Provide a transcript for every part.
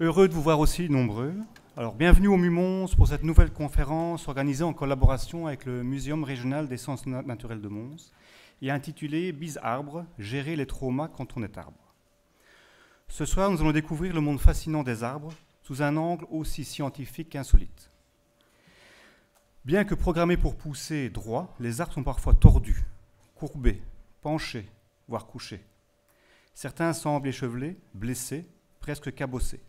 Heureux de vous voir aussi nombreux. Alors, bienvenue au MUMONS pour cette nouvelle conférence organisée en collaboration avec le Muséum régional des sciences naturelles de Mons et intitulée « Bise arbre, gérer les traumas quand on est arbre ». Ce soir, nous allons découvrir le monde fascinant des arbres sous un angle aussi scientifique qu'insolite. Bien que programmés pour pousser droit, les arbres sont parfois tordus, courbés, penchés, voire couchés. Certains semblent échevelés, blessés, presque cabossés.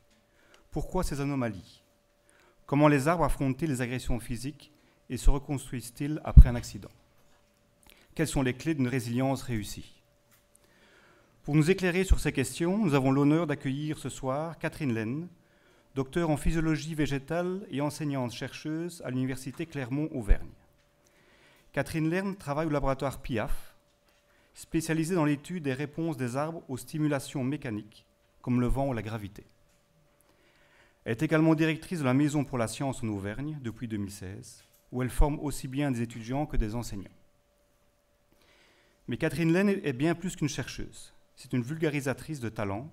Pourquoi ces anomalies? Comment les arbres affrontent-ils les agressions physiques et se reconstruisent-ils après un accident? Quelles sont les clés d'une résilience réussie? Pour nous éclairer sur ces questions, nous avons l'honneur d'accueillir ce soir Catherine Lehn, docteure en physiologie végétale et enseignante-chercheuse à l'Université Clermont-Auvergne. Catherine Lehn travaille au laboratoire PIAF, spécialisé dans l'étude des réponses des arbres aux stimulations mécaniques, comme le vent ou la gravité. Elle est également directrice de la Maison pour la Science en Auvergne depuis 2016, où elle forme aussi bien des étudiants que des enseignants. Mais Catherine Lehn est bien plus qu'une chercheuse. C'est une vulgarisatrice de talent,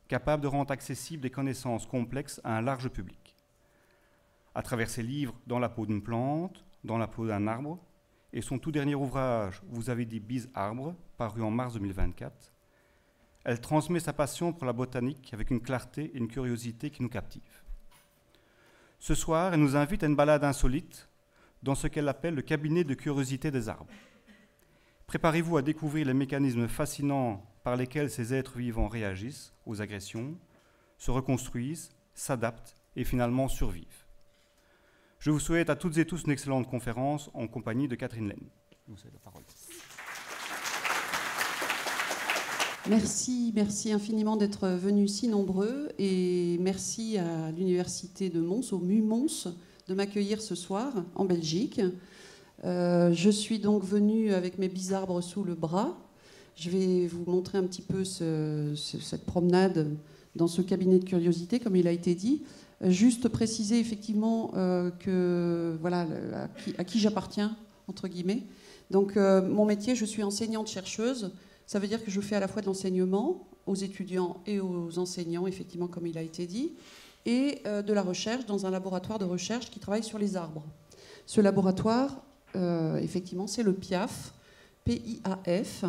capable de rendre accessibles des connaissances complexes à un large public. À travers ses livres « Dans la peau d'une plante »,« Dans la peau d'un arbre » et son tout dernier ouvrage « Vous avez dit bise arbre », paru en mars 2024, elle transmet sa passion pour la botanique avec une clarté et une curiosité qui nous captivent. Ce soir, elle nous invite à une balade insolite dans ce qu'elle appelle le cabinet de curiosité des arbres. Préparez-vous à découvrir les mécanismes fascinants par lesquels ces êtres vivants réagissent aux agressions, se reconstruisent, s'adaptent et finalement survivent. Je vous souhaite à toutes et tous une excellente conférence en compagnie de Catherine Lehn. Je vous cède la parole. Merci infiniment d'être venus si nombreux et merci à l'Université de Mons, au MUMONS, de m'accueillir ce soir en Belgique. Je suis donc venue avec mes bisarbres sous le bras. Je vais vous montrer un petit peu cette promenade dans ce cabinet de curiosité, comme il a été dit. Juste préciser effectivement que, voilà, à qui j'appartiens, entre guillemets. Donc, mon métier, je suis enseignante-chercheuse. Ça veut dire que je fais à la fois de l'enseignement aux étudiants et aux enseignants, effectivement, comme il a été dit, et de la recherche dans un laboratoire de recherche qui travaille sur les arbres. Ce laboratoire, effectivement, c'est le PIAF, P-I-A-F.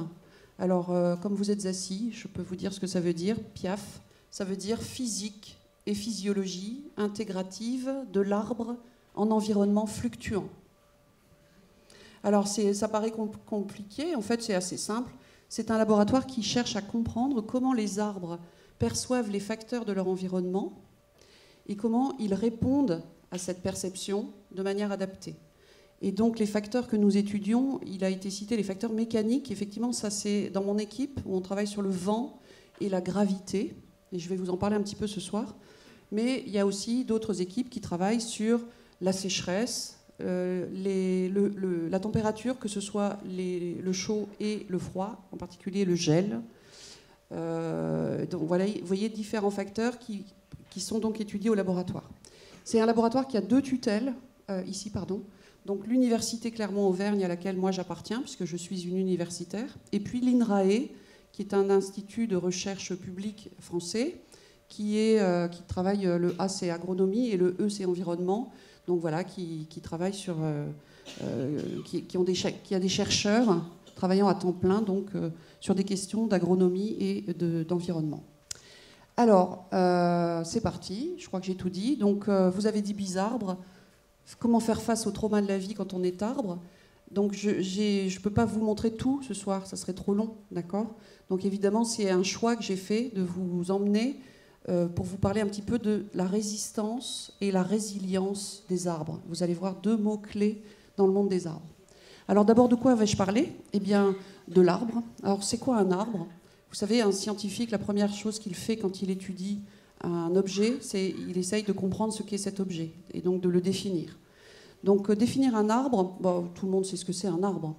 Alors, comme vous êtes assis, je peux vous dire ce que ça veut dire. PIAF, ça veut dire physique et physiologie intégrative de l'arbre en environnement fluctuant. Alors, ça paraît compliqué, en fait, c'est assez simple. C'est un laboratoire qui cherche à comprendre comment les arbres perçoivent les facteurs de leur environnement et comment ils répondent à cette perception de manière adaptée. Et donc les facteurs que nous étudions, il a été cité les facteurs mécaniques. Effectivement, ça c'est dans mon équipe où on travaille sur le vent et la gravité. Et je vais vous en parler un petit peu ce soir. Mais il y a aussi d'autres équipes qui travaillent sur la sécheresse, la température, que ce soit le chaud et le froid, en particulier le gel. Donc voilà, vous voyez différents facteurs qui sont donc étudiés au laboratoire. C'est un laboratoire qui a deux tutelles, ici, pardon. Donc l'Université Clermont-Auvergne à laquelle moi j'appartiens, puisque je suis une universitaire, et puis l'INRAE, qui est un institut de recherche public français, qui travaille, le A c'est agronomie et le E c'est environnement. Donc voilà, qui travaille sur, qui a des chercheurs travaillant à temps plein donc, sur des questions d'agronomie et d'environnement. Alors, c'est parti, je crois que j'ai tout dit. Donc, vous avez dit bisarbre, comment faire face au trauma de la vie quand on est arbre. Donc, je ne peux pas vous montrer tout ce soir, ça serait trop long, d'accord? Donc, évidemment, c'est un choix que j'ai fait de vous emmener pour vous parler un petit peu de la résistance et la résilience des arbres. Vous allez voir deux mots-clés dans le monde des arbres. Alors d'abord, de quoi vais-je parler? Eh bien, de l'arbre. Alors c'est quoi un arbre? Vous savez, un scientifique, la première chose qu'il fait quand il étudie un objet, c'est qu'il essaye de comprendre ce qu'est cet objet et donc de le définir. Donc définir un arbre, bon, tout le monde sait ce que c'est un arbre.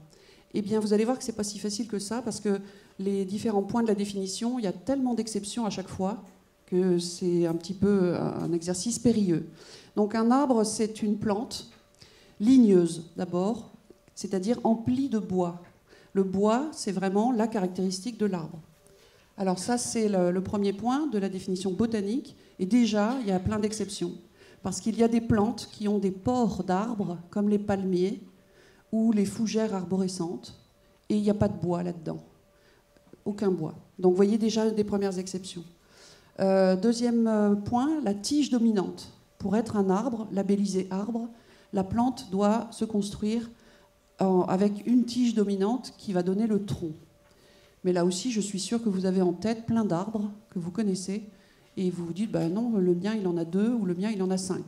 Eh bien, vous allez voir que ce n'est pas si facile que ça parce que les différents points de la définition, il y a tellement d'exceptions à chaque fois que c'est un petit peu un exercice périlleux. Donc un arbre, c'est une plante ligneuse d'abord, c'est-à-dire emplie de bois. Le bois, c'est vraiment la caractéristique de l'arbre. Alors ça, c'est le premier point de la définition botanique. Et déjà, il y a plein d'exceptions. Parce qu'il y a des plantes qui ont des pores d'arbres, comme les palmiers ou les fougères arborescentes, et il n'y a pas de bois là-dedans. Aucun bois. Donc vous voyez déjà des premières exceptions. Deuxième point, la tige dominante. Pour être un arbre, labellisé arbre, la plante doit se construire avec une tige dominante qui va donner le tronc. Mais là aussi, je suis sûre que vous avez en tête plein d'arbres que vous connaissez, et vous vous dites, bah non, le mien il en a 2 ou le mien il en a 5.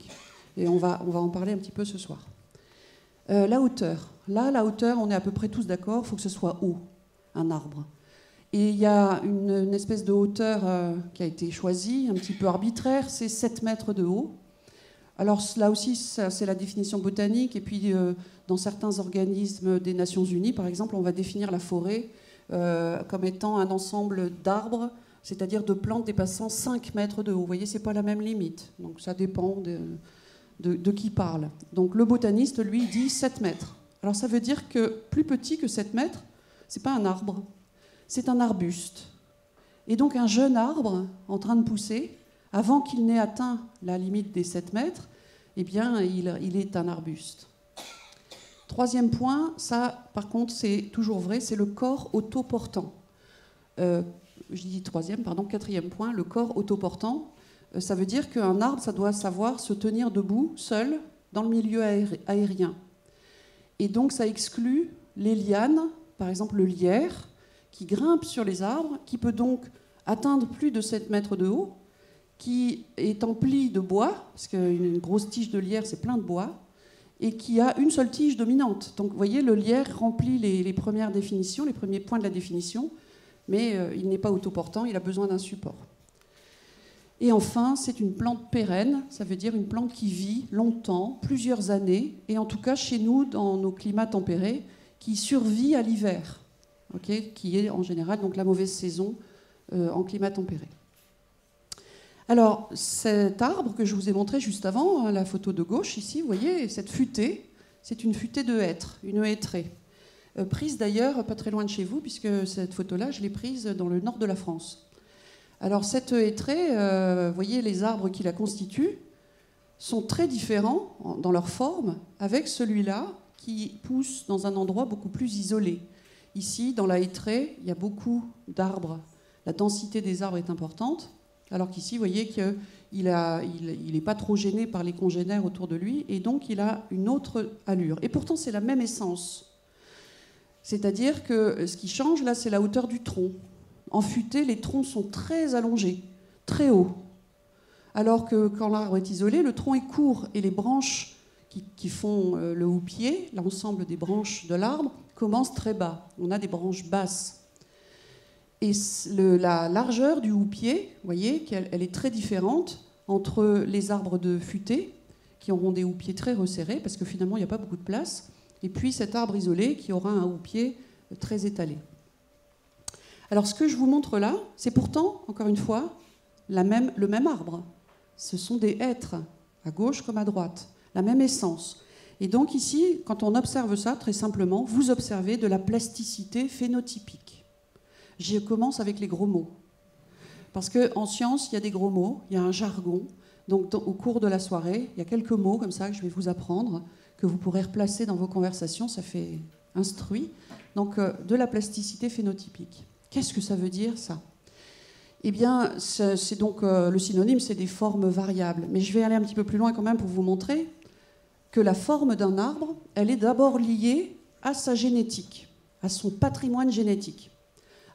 Et on va en parler un petit peu ce soir. La hauteur. Là, la hauteur, on est à peu près tous d'accord, il faut que ce soit haut, un arbre. Et il y a une espèce de hauteur qui a été choisie, un petit peu arbitraire, c'est 7 mètres de haut. Alors là aussi, c'est la définition botanique, et puis dans certains organismes des Nations Unies, par exemple, on va définir la forêt comme étant un ensemble d'arbres, c'est-à-dire de plantes dépassant 5 mètres de haut. Vous voyez, ce n'est pas la même limite. Donc ça dépend de qui parle. Donc le botaniste, lui, dit 7 mètres. Alors ça veut dire que plus petit que 7 mètres, ce n'est pas un arbre, c'est un arbuste. Et donc un jeune arbre en train de pousser, avant qu'il n'ait atteint la limite des 7 mètres, eh bien, il est un arbuste. Troisième point, ça, par contre, c'est toujours vrai, c'est le corps autoportant. Je dis quatrième point, le corps autoportant. Ça veut dire qu'un arbre, ça doit savoir se tenir debout, seul, dans le milieu aérien. Et donc, ça exclut les lianes, par exemple le lierre, qui grimpe sur les arbres, qui peut donc atteindre plus de 7 mètres de haut, qui est empli de bois, parce qu'une grosse tige de lierre, c'est plein de bois, et qui a une seule tige dominante. Donc, vous voyez, le lierre remplit les premières définitions, les premiers points de la définition, mais il n'est pas autoportant, il a besoin d'un support. Et enfin, c'est une plante pérenne, ça veut dire une plante qui vit longtemps, plusieurs années, et en tout cas chez nous, dans nos climats tempérés, qui survit à l'hiver, qui est en général donc, la mauvaise saison en climat tempéré. Alors, cet arbre que je vous ai montré juste avant, la photo de gauche ici, vous voyez, cette futaie, c'est une futaie de hêtre, une hêtraie. Prise d'ailleurs pas très loin de chez vous, puisque cette photo-là, je l'ai prise dans le nord de la France. Alors cette hêtraie, vous voyez, les arbres qui la constituent sont très différents dans leur forme avec celui-là qui pousse dans un endroit beaucoup plus isolé. Ici, dans la hêtraie, il y a beaucoup d'arbres. La densité des arbres est importante, alors qu'ici, vous voyez qu'il n'est pas trop gêné par les congénères autour de lui, et donc il a une autre allure. Et pourtant, c'est la même essence. C'est-à-dire que ce qui change, là, c'est la hauteur du tronc. En futaie, les troncs sont très allongés, très hauts. Alors que quand l'arbre est isolé, le tronc est court et les branches qui font le houppier, l'ensemble des branches de l'arbre, commencent très bas. On a des branches basses. Et la largeur du houppier, vous voyez qu'elle est très différente entre les arbres de futaie, qui auront des houppiers très resserrés, parce que finalement, il n'y a pas beaucoup de place, et puis cet arbre isolé qui aura un houppier très étalé. Alors ce que je vous montre là, c'est pourtant, encore une fois, le même arbre. Ce sont des hêtres, à gauche comme à droite, la même essence. Et donc ici, quand on observe ça, très simplement, vous observez de la plasticité phénotypique. Je commence avec les gros mots. Parce qu'en science, il y a des gros mots, il y a un jargon. Donc au cours de la soirée, il y a quelques mots comme ça que je vais vous apprendre, que vous pourrez replacer dans vos conversations, ça fait instruit. Donc de la plasticité phénotypique. Qu'est-ce que ça veut dire, ça ? Eh bien, c'est donc le synonyme, c'est des formes variables. Mais je vais aller un petit peu plus loin quand même pour vous montrer que la forme d'un arbre, elle est d'abord liée à sa génétique, à son patrimoine génétique.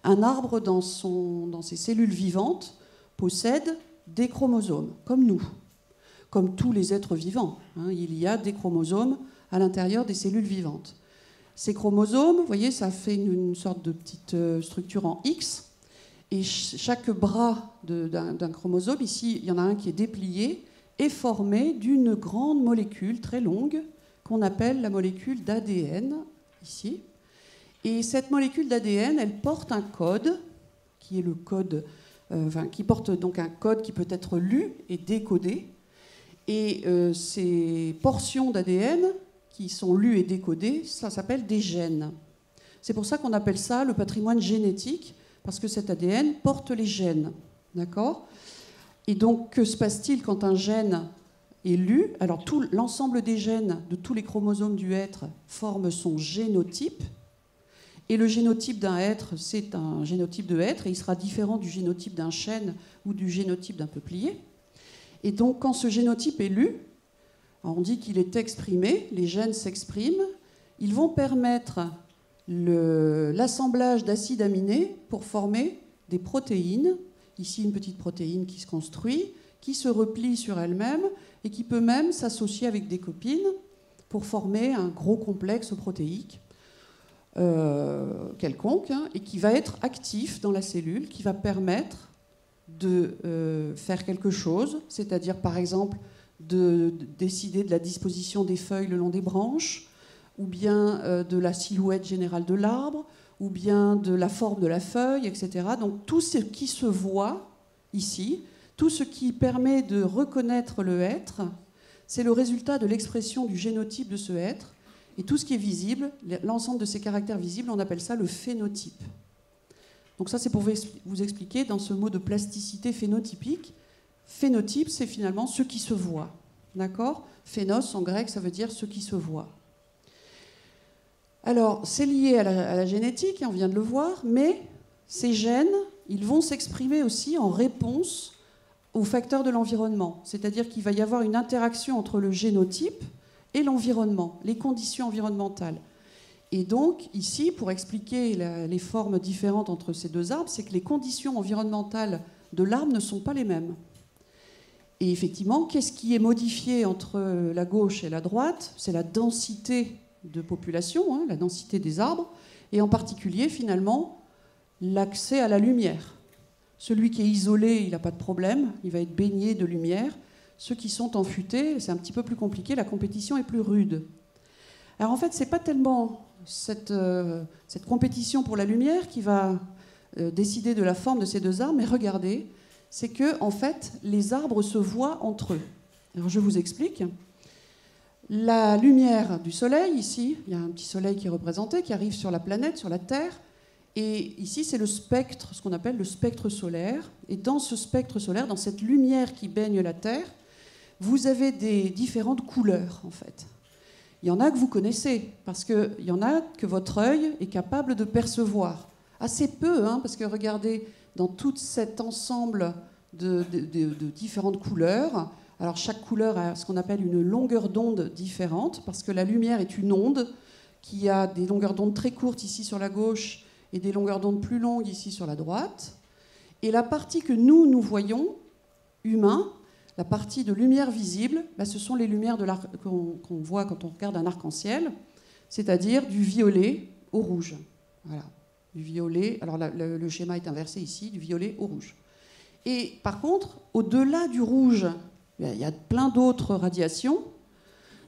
Un arbre, dans ses cellules vivantes, possède des chromosomes, comme nous, comme tous les êtres vivants. Il y a des chromosomes à l'intérieur des cellules vivantes. Ces chromosomes, vous voyez, ça fait une sorte de petite structure en X. Et chaque bras d'un chromosome, ici, il y en a un qui est déplié, est formé d'une grande molécule très longue qu'on appelle la molécule d'ADN, ici. Et cette molécule d'ADN, elle porte un code, qui est le code, qui porte donc un code qui peut être lu et décodé. Et ces portions d'ADN qui sont lues et décodées, ça s'appelle des gènes. C'est pour ça qu'on appelle ça le patrimoine génétique, parce que cet ADN porte les gènes. D'accord ? Et donc, que se passe-t-il quand un gène est lu ? Alors, l'ensemble des gènes de tous les chromosomes du être forment son génotype. Et le génotype d'un être, c'est un génotype de être, et il sera différent du génotype d'un chêne ou du génotype d'un peuplier. Et donc, quand ce génotype est lu, on dit qu'il est exprimé, les gènes s'expriment, ils vont permettre l'assemblage d'acides aminés pour former des protéines. Ici, une petite protéine qui se construit, qui se replie sur elle-même et qui peut même s'associer avec des copines pour former un gros complexe protéique quelconque, hein, et qui va être actif dans la cellule, qui va permettre de faire quelque chose, c'est-à-dire par exemple de décider de la disposition des feuilles le long des branches, ou bien de la silhouette générale de l'arbre, ou bien de la forme de la feuille, etc. Donc tout ce qui se voit ici, tout ce qui permet de reconnaître le être, c'est le résultat de l'expression du génotype de ce être. Et tout ce qui est visible, l'ensemble de ces caractères visibles, on appelle ça le phénotype. Donc ça, c'est pour vous expliquer dans ce mot de plasticité phénotypique. Phénotype, c'est finalement ce qui se voit. D'accord ? Phénos, en grec, ça veut dire ce qui se voit. Alors, c'est lié à la génétique, on vient de le voir, mais ces gènes, ils vont s'exprimer aussi en réponse aux facteurs de l'environnement. C'est-à-dire qu'il va y avoir une interaction entre le génotype et l'environnement, les conditions environnementales. Et donc, ici, pour expliquer les formes différentes entre ces deux arbres, c'est que les conditions environnementales de l'arbre ne sont pas les mêmes. Et effectivement, qu'est-ce qui est modifié entre la gauche et la droite ? C'est la densité de population, hein, la densité des arbres, et en particulier, finalement, l'accès à la lumière. Celui qui est isolé, il n'a pas de problème, il va être baigné de lumière. Ceux qui sont en futaies, c'est un petit peu plus compliqué, la compétition est plus rude. Alors en fait, ce n'est pas tellement cette compétition pour la lumière qui va décider de la forme de ces deux arbres, mais regardez, c'est que en fait, les arbres se voient entre eux. Alors je vous explique. La lumière du soleil, ici, il y a un petit soleil qui est représenté, qui arrive sur la planète, sur la Terre, et ici c'est le spectre, ce qu'on appelle le spectre solaire, et dans ce spectre solaire, dans cette lumière qui baigne la Terre, vous avez des différentes couleurs, en fait. Il y en a que vous connaissez, parce qu'il y en a que votre œil est capable de percevoir. Assez peu, hein, parce que regardez, dans tout cet ensemble de différentes couleurs, alors chaque couleur a ce qu'on appelle une longueur d'onde différente, parce que la lumière est une onde qui a des longueurs d'onde très courtes ici sur la gauche et des longueurs d'onde plus longues ici sur la droite. Et la partie que nous voyons, humains, la partie de lumière visible, ce sont les lumières qu'on voit quand on regarde un arc-en-ciel, c'est-à-dire du violet au rouge. Voilà, du violet. Alors le schéma est inversé ici, du violet au rouge. Et par contre, au-delà du rouge, il y a plein d'autres radiations,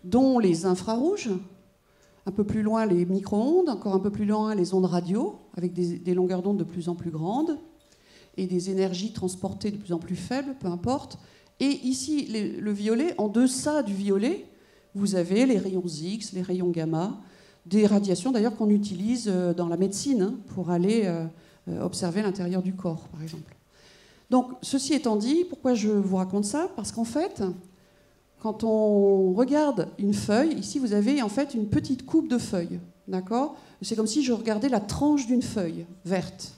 dont les infrarouges, un peu plus loin les micro-ondes, encore un peu plus loin les ondes radio, avec des longueurs d'onde de plus en plus grandes, et des énergies transportées de plus en plus faibles, peu importe. Et ici, le violet, en deçà du violet, vous avez les rayons X, les rayons gamma, des radiations d'ailleurs qu'on utilise dans la médecine, hein, pour aller observer l'intérieur du corps, par exemple. Donc, ceci étant dit, pourquoi je vous raconte ça ? Parce qu'en fait, quand on regarde une feuille, ici vous avez en fait une petite coupe de feuilles, d'accord ? C'est comme si je regardais la tranche d'une feuille verte.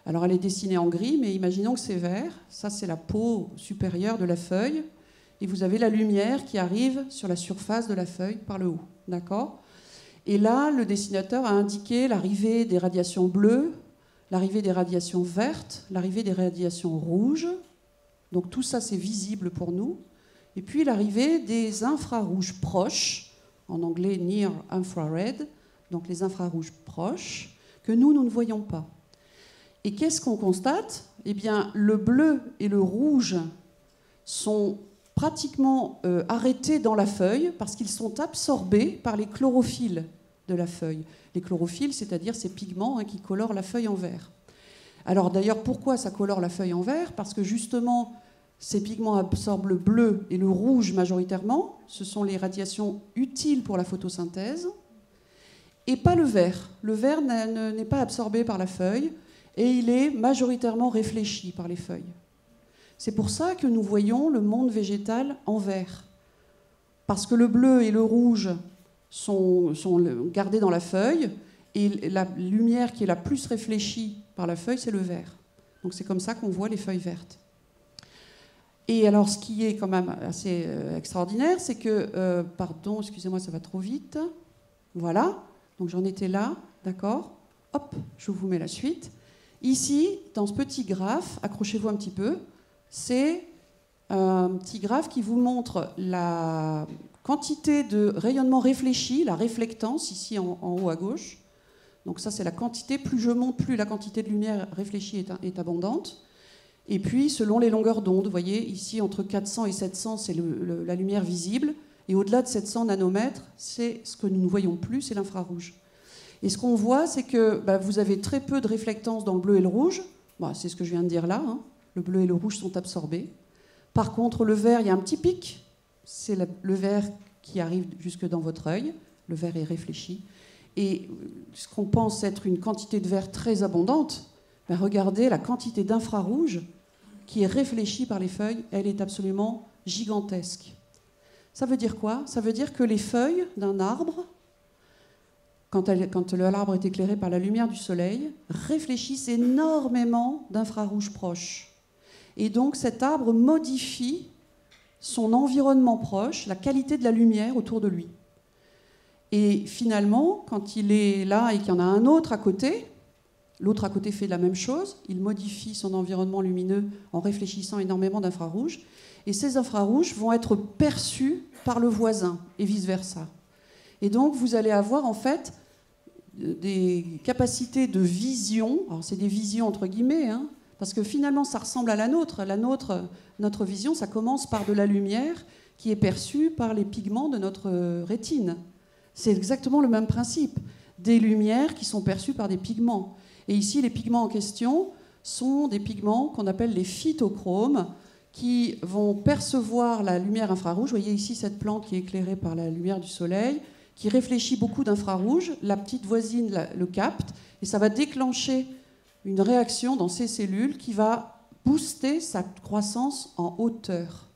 Alors elle est dessinée en gris, mais imaginons que c'est vert. Ça, c'est la peau supérieure de la feuille. Et vous avez la lumière qui arrive sur la surface de la feuille par le haut. D'accord ? Et là, le dessinateur a indiqué l'arrivée des radiations bleues, l'arrivée des radiations vertes, l'arrivée des radiations rouges. Donc tout ça, c'est visible pour nous. Et puis l'arrivée des infrarouges proches, en anglais near infrared, donc les infrarouges proches, que nous ne voyons pas. Et qu'est-ce qu'on constate ? Eh bien, le bleu et le rouge sont pratiquement arrêtés dans la feuille parce qu'ils sont absorbés par les chlorophylles de la feuille. Les chlorophylles, c'est-à-dire ces pigments, hein, qui colorent la feuille en vert. Alors d'ailleurs, pourquoi ça colore la feuille en vert ? Parce que justement, ces pigments absorbent le bleu et le rouge majoritairement. Ce sont les radiations utiles pour la photosynthèse. Et pas le vert. Le vert n'est pas absorbé par la feuille. et il est majoritairement réfléchi par les feuilles. C'est pour ça que nous voyons le monde végétal en vert. Parce que le bleu et le rouge sont gardés dans la feuille, et la lumière qui est la plus réfléchie par la feuille, c'est le vert. Donc c'est comme ça qu'on voit les feuilles vertes. Et alors ce qui est quand même assez extraordinaire, c'est que... pardon, excusez-moi, ça va trop vite. Voilà, donc j'en étais là, d'accord. Hop, je vous mets la suite. Ici, dans ce petit graphe, accrochez-vous un petit peu, c'est un petit graphe qui vous montre la quantité de rayonnement réfléchi, la réflectance, ici en haut à gauche. Donc ça, c'est la quantité. Plus je monte, plus la quantité de lumière réfléchie est abondante. Et puis, selon les longueurs d'onde, vous voyez, ici, entre 400 et 700, c'est la lumière visible. Et au-delà de 700 nanomètres, c'est ce que nous ne voyons plus, c'est l'infrarouge. Et ce qu'on voit, c'est que vous avez très peu de réflectance dans le bleu et le rouge. C'est ce que je viens de dire là. Hein. Le bleu et le rouge sont absorbés. Par contre, le vert, il y a un petit pic. C'est le vert qui arrive jusque dans votre œil. Le vert est réfléchi. Et ce qu'on pense être une quantité de vert très abondante, regardez la quantité d'infrarouge qui est réfléchie par les feuilles. Elle est absolument gigantesque. Ça veut dire quoi? Ça veut dire que les feuilles d'un arbre, quand l'arbre est éclairé par la lumière du soleil, réfléchissent énormément d'infrarouge proche. Et donc cet arbre modifie son environnement proche, la qualité de la lumière autour de lui. Et finalement, quand il est là et qu'il y en a un autre à côté, l'autre à côté fait la même chose, il modifie son environnement lumineux en réfléchissant énormément d'infrarouge, et ces infrarouges vont être perçus par le voisin, et vice-versa. Et donc vous allez avoir en fait des capacités de vision, alors c'est des visions entre guillemets, hein, parce que finalement ça ressemble à la nôtre. Notre vision, ça commence par de la lumière qui est perçue par les pigments de notre rétine. C'est exactement le même principe, des lumières qui sont perçues par des pigments. Et ici, les pigments en question sont des pigments qu'on appelle les phytochromes, qui vont percevoir la lumière infrarouge. Vous voyez ici cette plante qui est éclairée par la lumière du soleil, qui réfléchit beaucoup d'infrarouge. La petite voisine le capte, et ça va déclencher une réaction dans ces cellules qui va booster sa croissance en hauteur.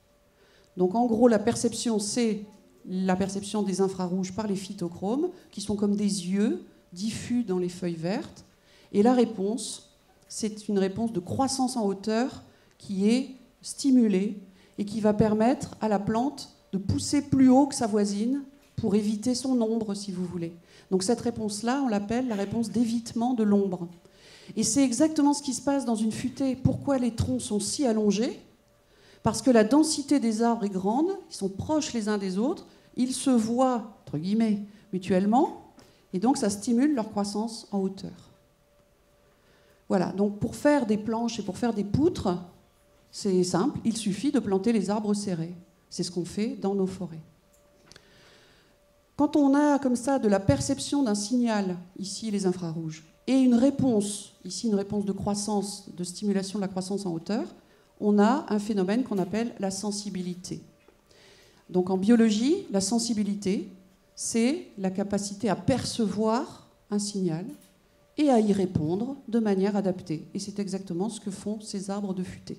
Donc en gros, la perception, c'est la perception des infrarouges par les phytochromes, qui sont comme des yeux diffus dans les feuilles vertes. Et la réponse, c'est une réponse de croissance en hauteur qui est stimulée et qui va permettre à la plante de pousser plus haut que sa voisine pour éviter son ombre, si vous voulez. Donc cette réponse-là, on l'appelle la réponse d'évitement de l'ombre. Et c'est exactement ce qui se passe dans une futaie. Pourquoi les troncs sont si allongés? Parce que la densité des arbres est grande, ils sont proches les uns des autres, ils se voient, entre guillemets, mutuellement, et donc ça stimule leur croissance en hauteur. Voilà, donc pour faire des planches et pour faire des poutres, c'est simple, il suffit de planter les arbres serrés. C'est ce qu'on fait dans nos forêts. Quand on a comme ça de la perception d'un signal, ici les infrarouges, et une réponse, ici une réponse de croissance, de stimulation de la croissance en hauteur, on a un phénomène qu'on appelle la sensibilité. Donc en biologie, la sensibilité, c'est la capacité à percevoir un signal et à y répondre de manière adaptée. Et c'est exactement ce que font ces arbres de futaie.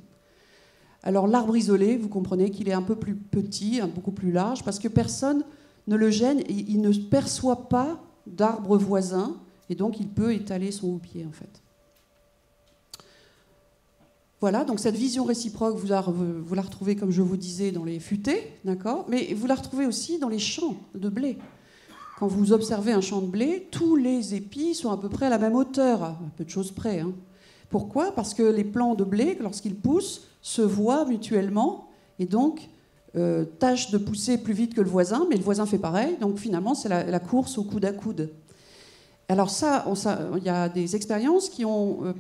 Alors l'arbre isolé, vous comprenez qu'il est un peu plus petit, beaucoup plus large, parce que personne ne le gêne et il ne perçoit pas d'arbre voisin, et donc il peut étaler son houppier en fait. Voilà, donc cette vision réciproque, vous la retrouvez, comme je vous disais, dans les futaies, d'accord, mais vous la retrouvez aussi dans les champs de blé. Quand vous observez un champ de blé, tous les épis sont à peu près à la même hauteur, à peu de choses près. Hein. Pourquoi? Parce que les plants de blé, lorsqu'ils poussent, se voient mutuellement et donc tâchent de pousser plus vite que le voisin, mais le voisin fait pareil, donc finalement c'est la course au coude à coude. Alors ça, il y a des expériences qui ont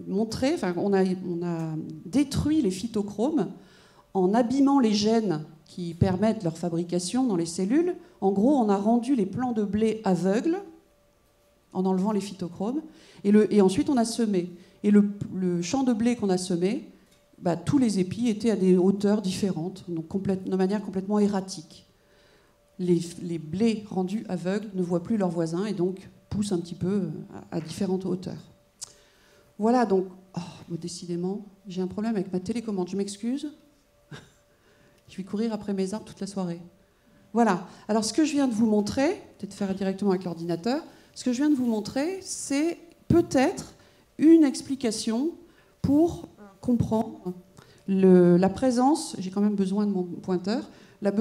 montré, enfin on a détruit les phytochromes en abîmant les gènes qui permettent leur fabrication dans les cellules. En gros, on a rendu les plants de blé aveugles en enlevant les phytochromes, et ensuite on a semé. Et le champ de blé qu'on a semé, tous les épis étaient à des hauteurs différentes, donc de manière complètement erratique. Les blés rendus aveugles ne voient plus leurs voisins et donc poussent un petit peu à différentes hauteurs. Voilà, donc, décidément, j'ai un problème avec ma télécommande, je m'excuse. Je vais courir après mes arbres toute la soirée. Voilà, alors ce que je viens de vous montrer, peut-être faire directement avec l'ordinateur, ce que je viens de vous montrer, c'est peut-être une explication pour comprendre la présence, j'ai quand même besoin de mon pointeur, la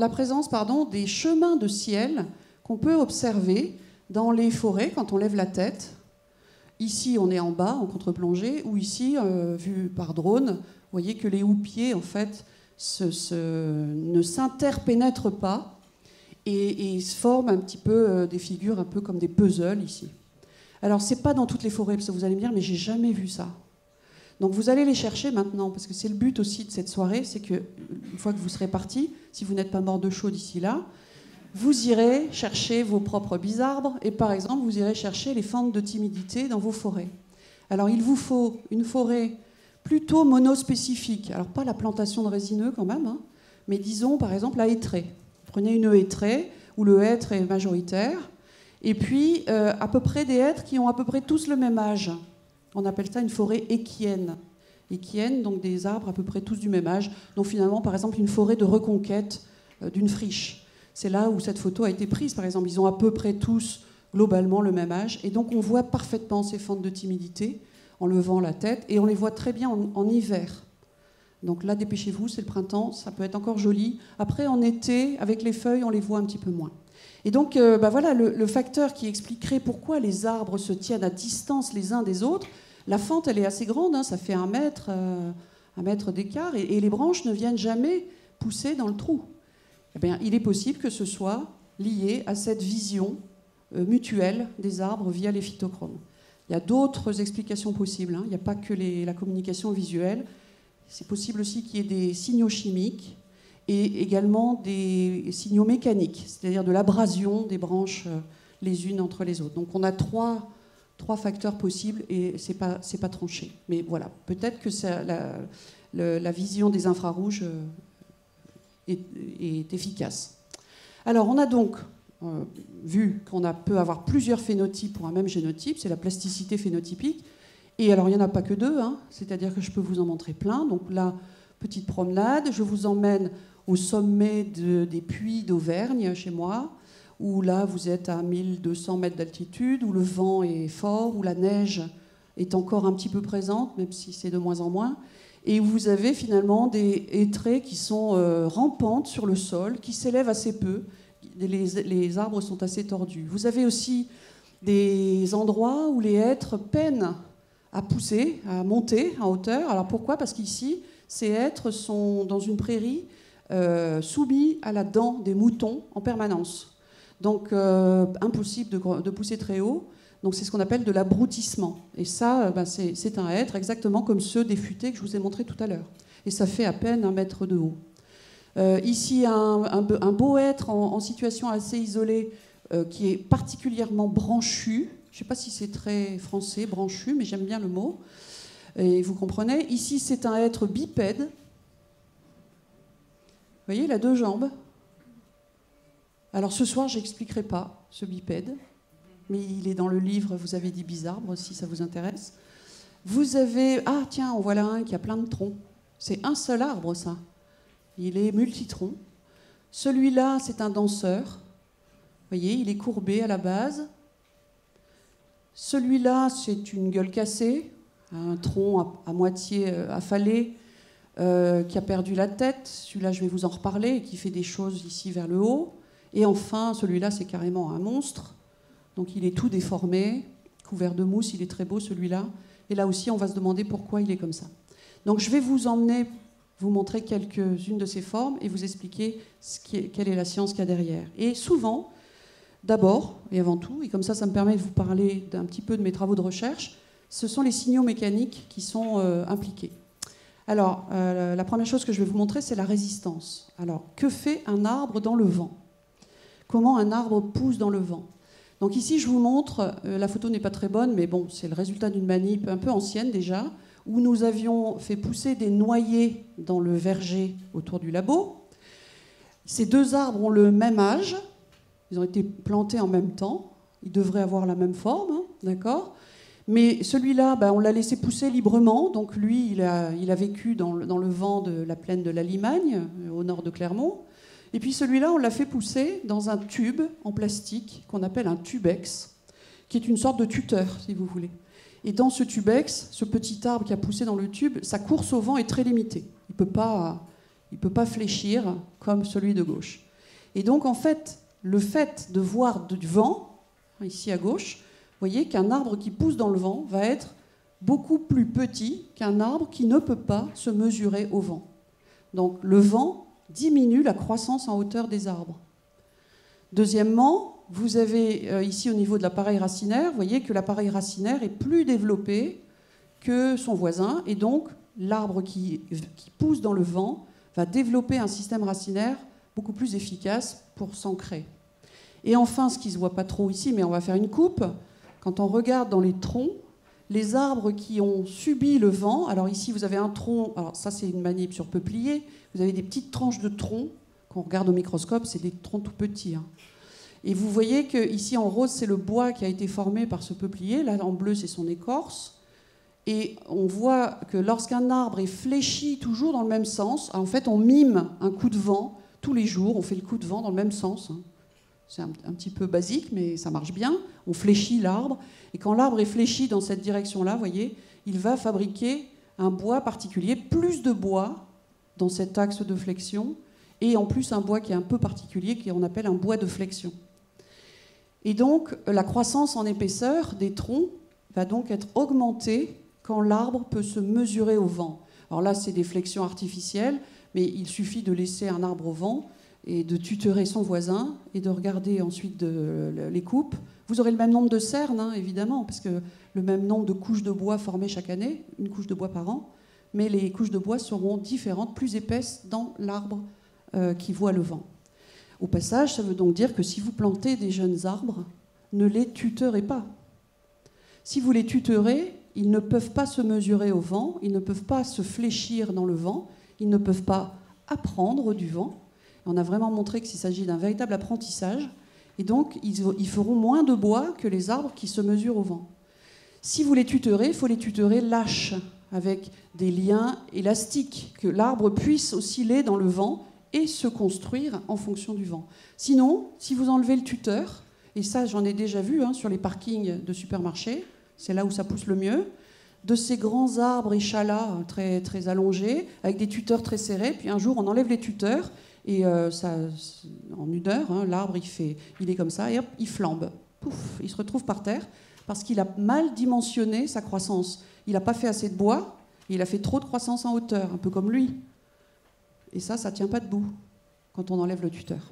présence des chemins de ciel qu'on peut observer dans les forêts quand on lève la tête. Ici, on est en bas, en contre-plongée, ou ici, vu par drone, vous voyez que les houppiers, en fait, ne s'interpénètrent pas et se forment un petit peu des figures un peu comme des puzzles ici. Alors, c'est pas dans toutes les forêts, parce que vous allez me dire, mais j'ai jamais vu ça. Donc, vous allez les chercher maintenant, parce que c'est le but aussi de cette soirée, c'est que une fois que vous serez partis, si vous n'êtes pas mort de chaud d'ici là, vous irez chercher vos propres bisarbres et par exemple, vous irez chercher les fentes de timidité dans vos forêts. Alors, il vous faut une forêt plutôt monospécifique. Alors, pas la plantation de résineux quand même, hein, mais disons par exemple la hêtraie. Prenez une hêtraie où le hêtre est majoritaire et puis à peu près des hêtres qui ont à peu près tous le même âge. On appelle ça une forêt équienne. Équienne, donc des arbres à peu près tous du même âge. Donc finalement, par exemple, une forêt de reconquête d'une friche. C'est là où cette photo a été prise, par exemple. Ils ont à peu près tous, globalement, le même âge. Et donc, on voit parfaitement ces fentes de timidité en levant la tête. Et on les voit très bien en hiver. Donc là, dépêchez-vous, c'est le printemps. Ça peut être encore joli. Après, en été, avec les feuilles, on les voit un petit peu moins. Et donc, voilà, le facteur qui expliquerait pourquoi les arbres se tiennent à distance les uns des autres. La fente, elle est assez grande, hein, ça fait 1 mètre d'écart. Et les branches ne viennent jamais pousser dans le trou. Eh bien, il est possible que ce soit lié à cette vision mutuelle des arbres via les phytochromes. Il y a d'autres explications possibles. Hein. Il n'y a pas que la communication visuelle. C'est possible aussi qu'il y ait des signaux chimiques et également des signaux mécaniques, c'est-à-dire de l'abrasion des branches les unes entre les autres. Donc on a trois facteurs possibles et c'est pas tranché. Mais voilà, peut-être que la vision des infrarouges est efficace. Alors, on a donc vu qu'on peut avoir plusieurs phénotypes pour un même génotype, c'est la plasticité phénotypique. Et alors, il n'y en a pas que 2, hein, c'est-à-dire que je peux vous en montrer plein. Donc là, petite promenade, je vous emmène au sommet des puits d'Auvergne, chez moi, où là, vous êtes à 1200 mètres d'altitude, où le vent est fort, où la neige est encore un petit peu présente, même si c'est de moins en moins. Et vous avez finalement des hêtraies qui sont rampantes sur le sol, qui s'élèvent assez peu. Les arbres sont assez tordus. Vous avez aussi des endroits où les hêtres peinent à pousser, à monter en hauteur. Alors pourquoi ? Parce qu'ici, ces hêtres sont dans une prairie soumis à la dent des moutons en permanence. Donc impossible de pousser très haut. Donc c'est ce qu'on appelle de l'abrutissement. Et ça, c'est un hêtre exactement comme ceux des futaies que je vous ai montrés tout à l'heure. Et ça fait à peine 1 mètre de haut. Ici, un beau hêtre en situation assez isolée qui est particulièrement branchu. Je ne sais pas si c'est très français, branchu, mais j'aime bien le mot. Et vous comprenez. Ici, c'est un hêtre bipède. Vous voyez, il a 2 jambes. Alors ce soir, je n'expliquerai pas ce bipède. Mais il est dans le livre, vous avez dit bisarbre, si ça vous intéresse. Vous avez... Ah, tiens, en voilà un qui a plein de troncs. C'est un seul arbre, ça. Il est multitronc. Celui-là, c'est un danseur. Vous voyez, il est courbé à la base. Celui-là, c'est une gueule cassée, un tronc à moitié affalé, qui a perdu la tête. Celui-là, je vais vous en reparler, et qui fait des choses ici vers le haut. Et enfin, celui-là, c'est carrément un monstre. Donc il est tout déformé, couvert de mousse, il est très beau celui-là. Et là aussi, on va se demander pourquoi il est comme ça. Donc je vais vous emmener, vous montrer quelques-unes de ces formes et vous expliquer quelle est la science qu'il y a derrière. Et souvent, d'abord et avant tout, et comme ça me permet de vous parler d'un petit peu de mes travaux de recherche, ce sont les signaux mécaniques qui sont impliqués. Alors, la première chose que je vais vous montrer, c'est la résistance. Alors, que fait un arbre dans le vent ? Comment un arbre pousse dans le vent ? Donc ici, je vous montre, la photo n'est pas très bonne, mais bon, c'est le résultat d'une manip un peu ancienne déjà, où nous avions fait pousser des noyers dans le verger autour du labo. Ces 2 arbres ont le même âge, ils ont été plantés en même temps, ils devraient avoir la même forme, hein, d'accord ? Mais celui-là, on l'a laissé pousser librement. Donc lui, il a vécu dans le vent de la plaine de la Limagne, au nord de Clermont. Et puis celui-là, on l'a fait pousser dans un tube en plastique qu'on appelle un tubex, qui est une sorte de tuteur, si vous voulez. Et dans ce tubex, ce petit arbre qui a poussé dans le tube, sa course au vent est très limitée. Il ne peut pas fléchir comme celui de gauche. Et donc, en fait, le fait de voir du vent, ici à gauche, vous voyez qu'un arbre qui pousse dans le vent va être beaucoup plus petit qu'un arbre qui ne peut pas se mesurer au vent. Donc, le vent diminue la croissance en hauteur des arbres. Deuxièmement, vous avez ici au niveau de l'appareil racinaire, vous voyez que l'appareil racinaire est plus développé que son voisin, et donc l'arbre qui pousse dans le vent va développer un système racinaire beaucoup plus efficace pour s'ancrer. Et enfin, ce qui ne se voit pas trop ici, mais on va faire une coupe, quand on regarde dans les troncs, les arbres qui ont subi le vent, alors ici vous avez un tronc, alors ça c'est une manip sur peuplier, vous avez des petites tranches de troncs, quand on regarde au microscope, c'est des troncs tout petits, hein. Et vous voyez qu'ici en rose, c'est le bois qui a été formé par ce peuplier. Là, en bleu, c'est son écorce. Et on voit que lorsqu'un arbre est fléchi toujours dans le même sens, en fait, on mime un coup de vent tous les jours. On fait le coup de vent dans le même sens. C'est un petit peu basique, mais ça marche bien. On fléchit l'arbre. Et quand l'arbre est fléchi dans cette direction-là, vous voyez, il va fabriquer un bois particulier, plus de bois dans cet axe de flexion, et en plus un bois qui est un peu particulier, qu'on appelle un bois de flexion. Et donc, la croissance en épaisseur des troncs va donc être augmentée quand l'arbre peut se mesurer au vent. Alors là, c'est des flexions artificielles, mais il suffit de laisser un arbre au vent et de tutorer son voisin et de regarder ensuite les coupes. Vous aurez le même nombre de cernes, hein, évidemment, parce que le même nombre de couches de bois formées chaque année, une couche de bois par an, mais les couches de bois seront différentes, plus épaisses dans l'arbre qui voit le vent. Au passage, ça veut donc dire que si vous plantez des jeunes arbres, ne les tuteurez pas. Si vous les tuteurez, ils ne peuvent pas se mesurer au vent, ils ne peuvent pas se fléchir dans le vent, ils ne peuvent pas apprendre du vent. On a vraiment montré qu'il s'agit d'un véritable apprentissage, et donc ils feront moins de bois que les arbres qui se mesurent au vent. Si vous les tuteurez, il faut les tuterer lâches, avec des liens élastiques, que l'arbre puisse osciller dans le vent et se construire en fonction du vent. Sinon, si vous enlevez le tuteur, et ça j'en ai déjà vu sur les parkings de supermarchés, c'est là où ça pousse le mieux, de ces grands arbres échalas très, très allongés, avec des tuteurs très serrés, puis un jour on enlève les tuteurs, et ça, en une heure, l'arbre il est comme ça, et hop, il flambe. Pouf, il se retrouve par terre, parce qu'il a mal dimensionné sa croissance. Il n'a pas fait assez de bois, et il a fait trop de croissance en hauteur, un peu comme lui. Et ça ne tient pas debout quand on enlève le tuteur.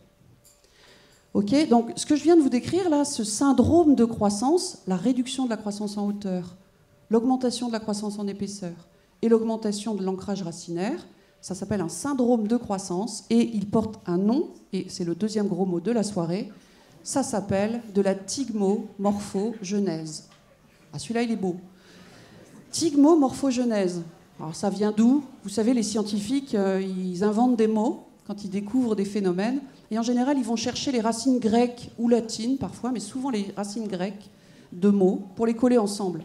Ok, donc ce que je viens de vous décrire là, ce syndrome de croissance, la réduction de la croissance en hauteur, l'augmentation de la croissance en épaisseur et l'augmentation de l'ancrage racinaire, ça s'appelle un syndrome de croissance et il porte un nom, et c'est le deuxième gros mot de la soirée, ça s'appelle de la tigmomorphogenèse. Ah, celui-là, il est beau. Tigmomorphogenèse. Alors ça vient d'où? Vous savez, les scientifiques, ils inventent des mots quand ils découvrent des phénomènes. Et en général, ils vont chercher les racines grecques ou latines, parfois, mais souvent les racines grecques de mots, pour les coller ensemble.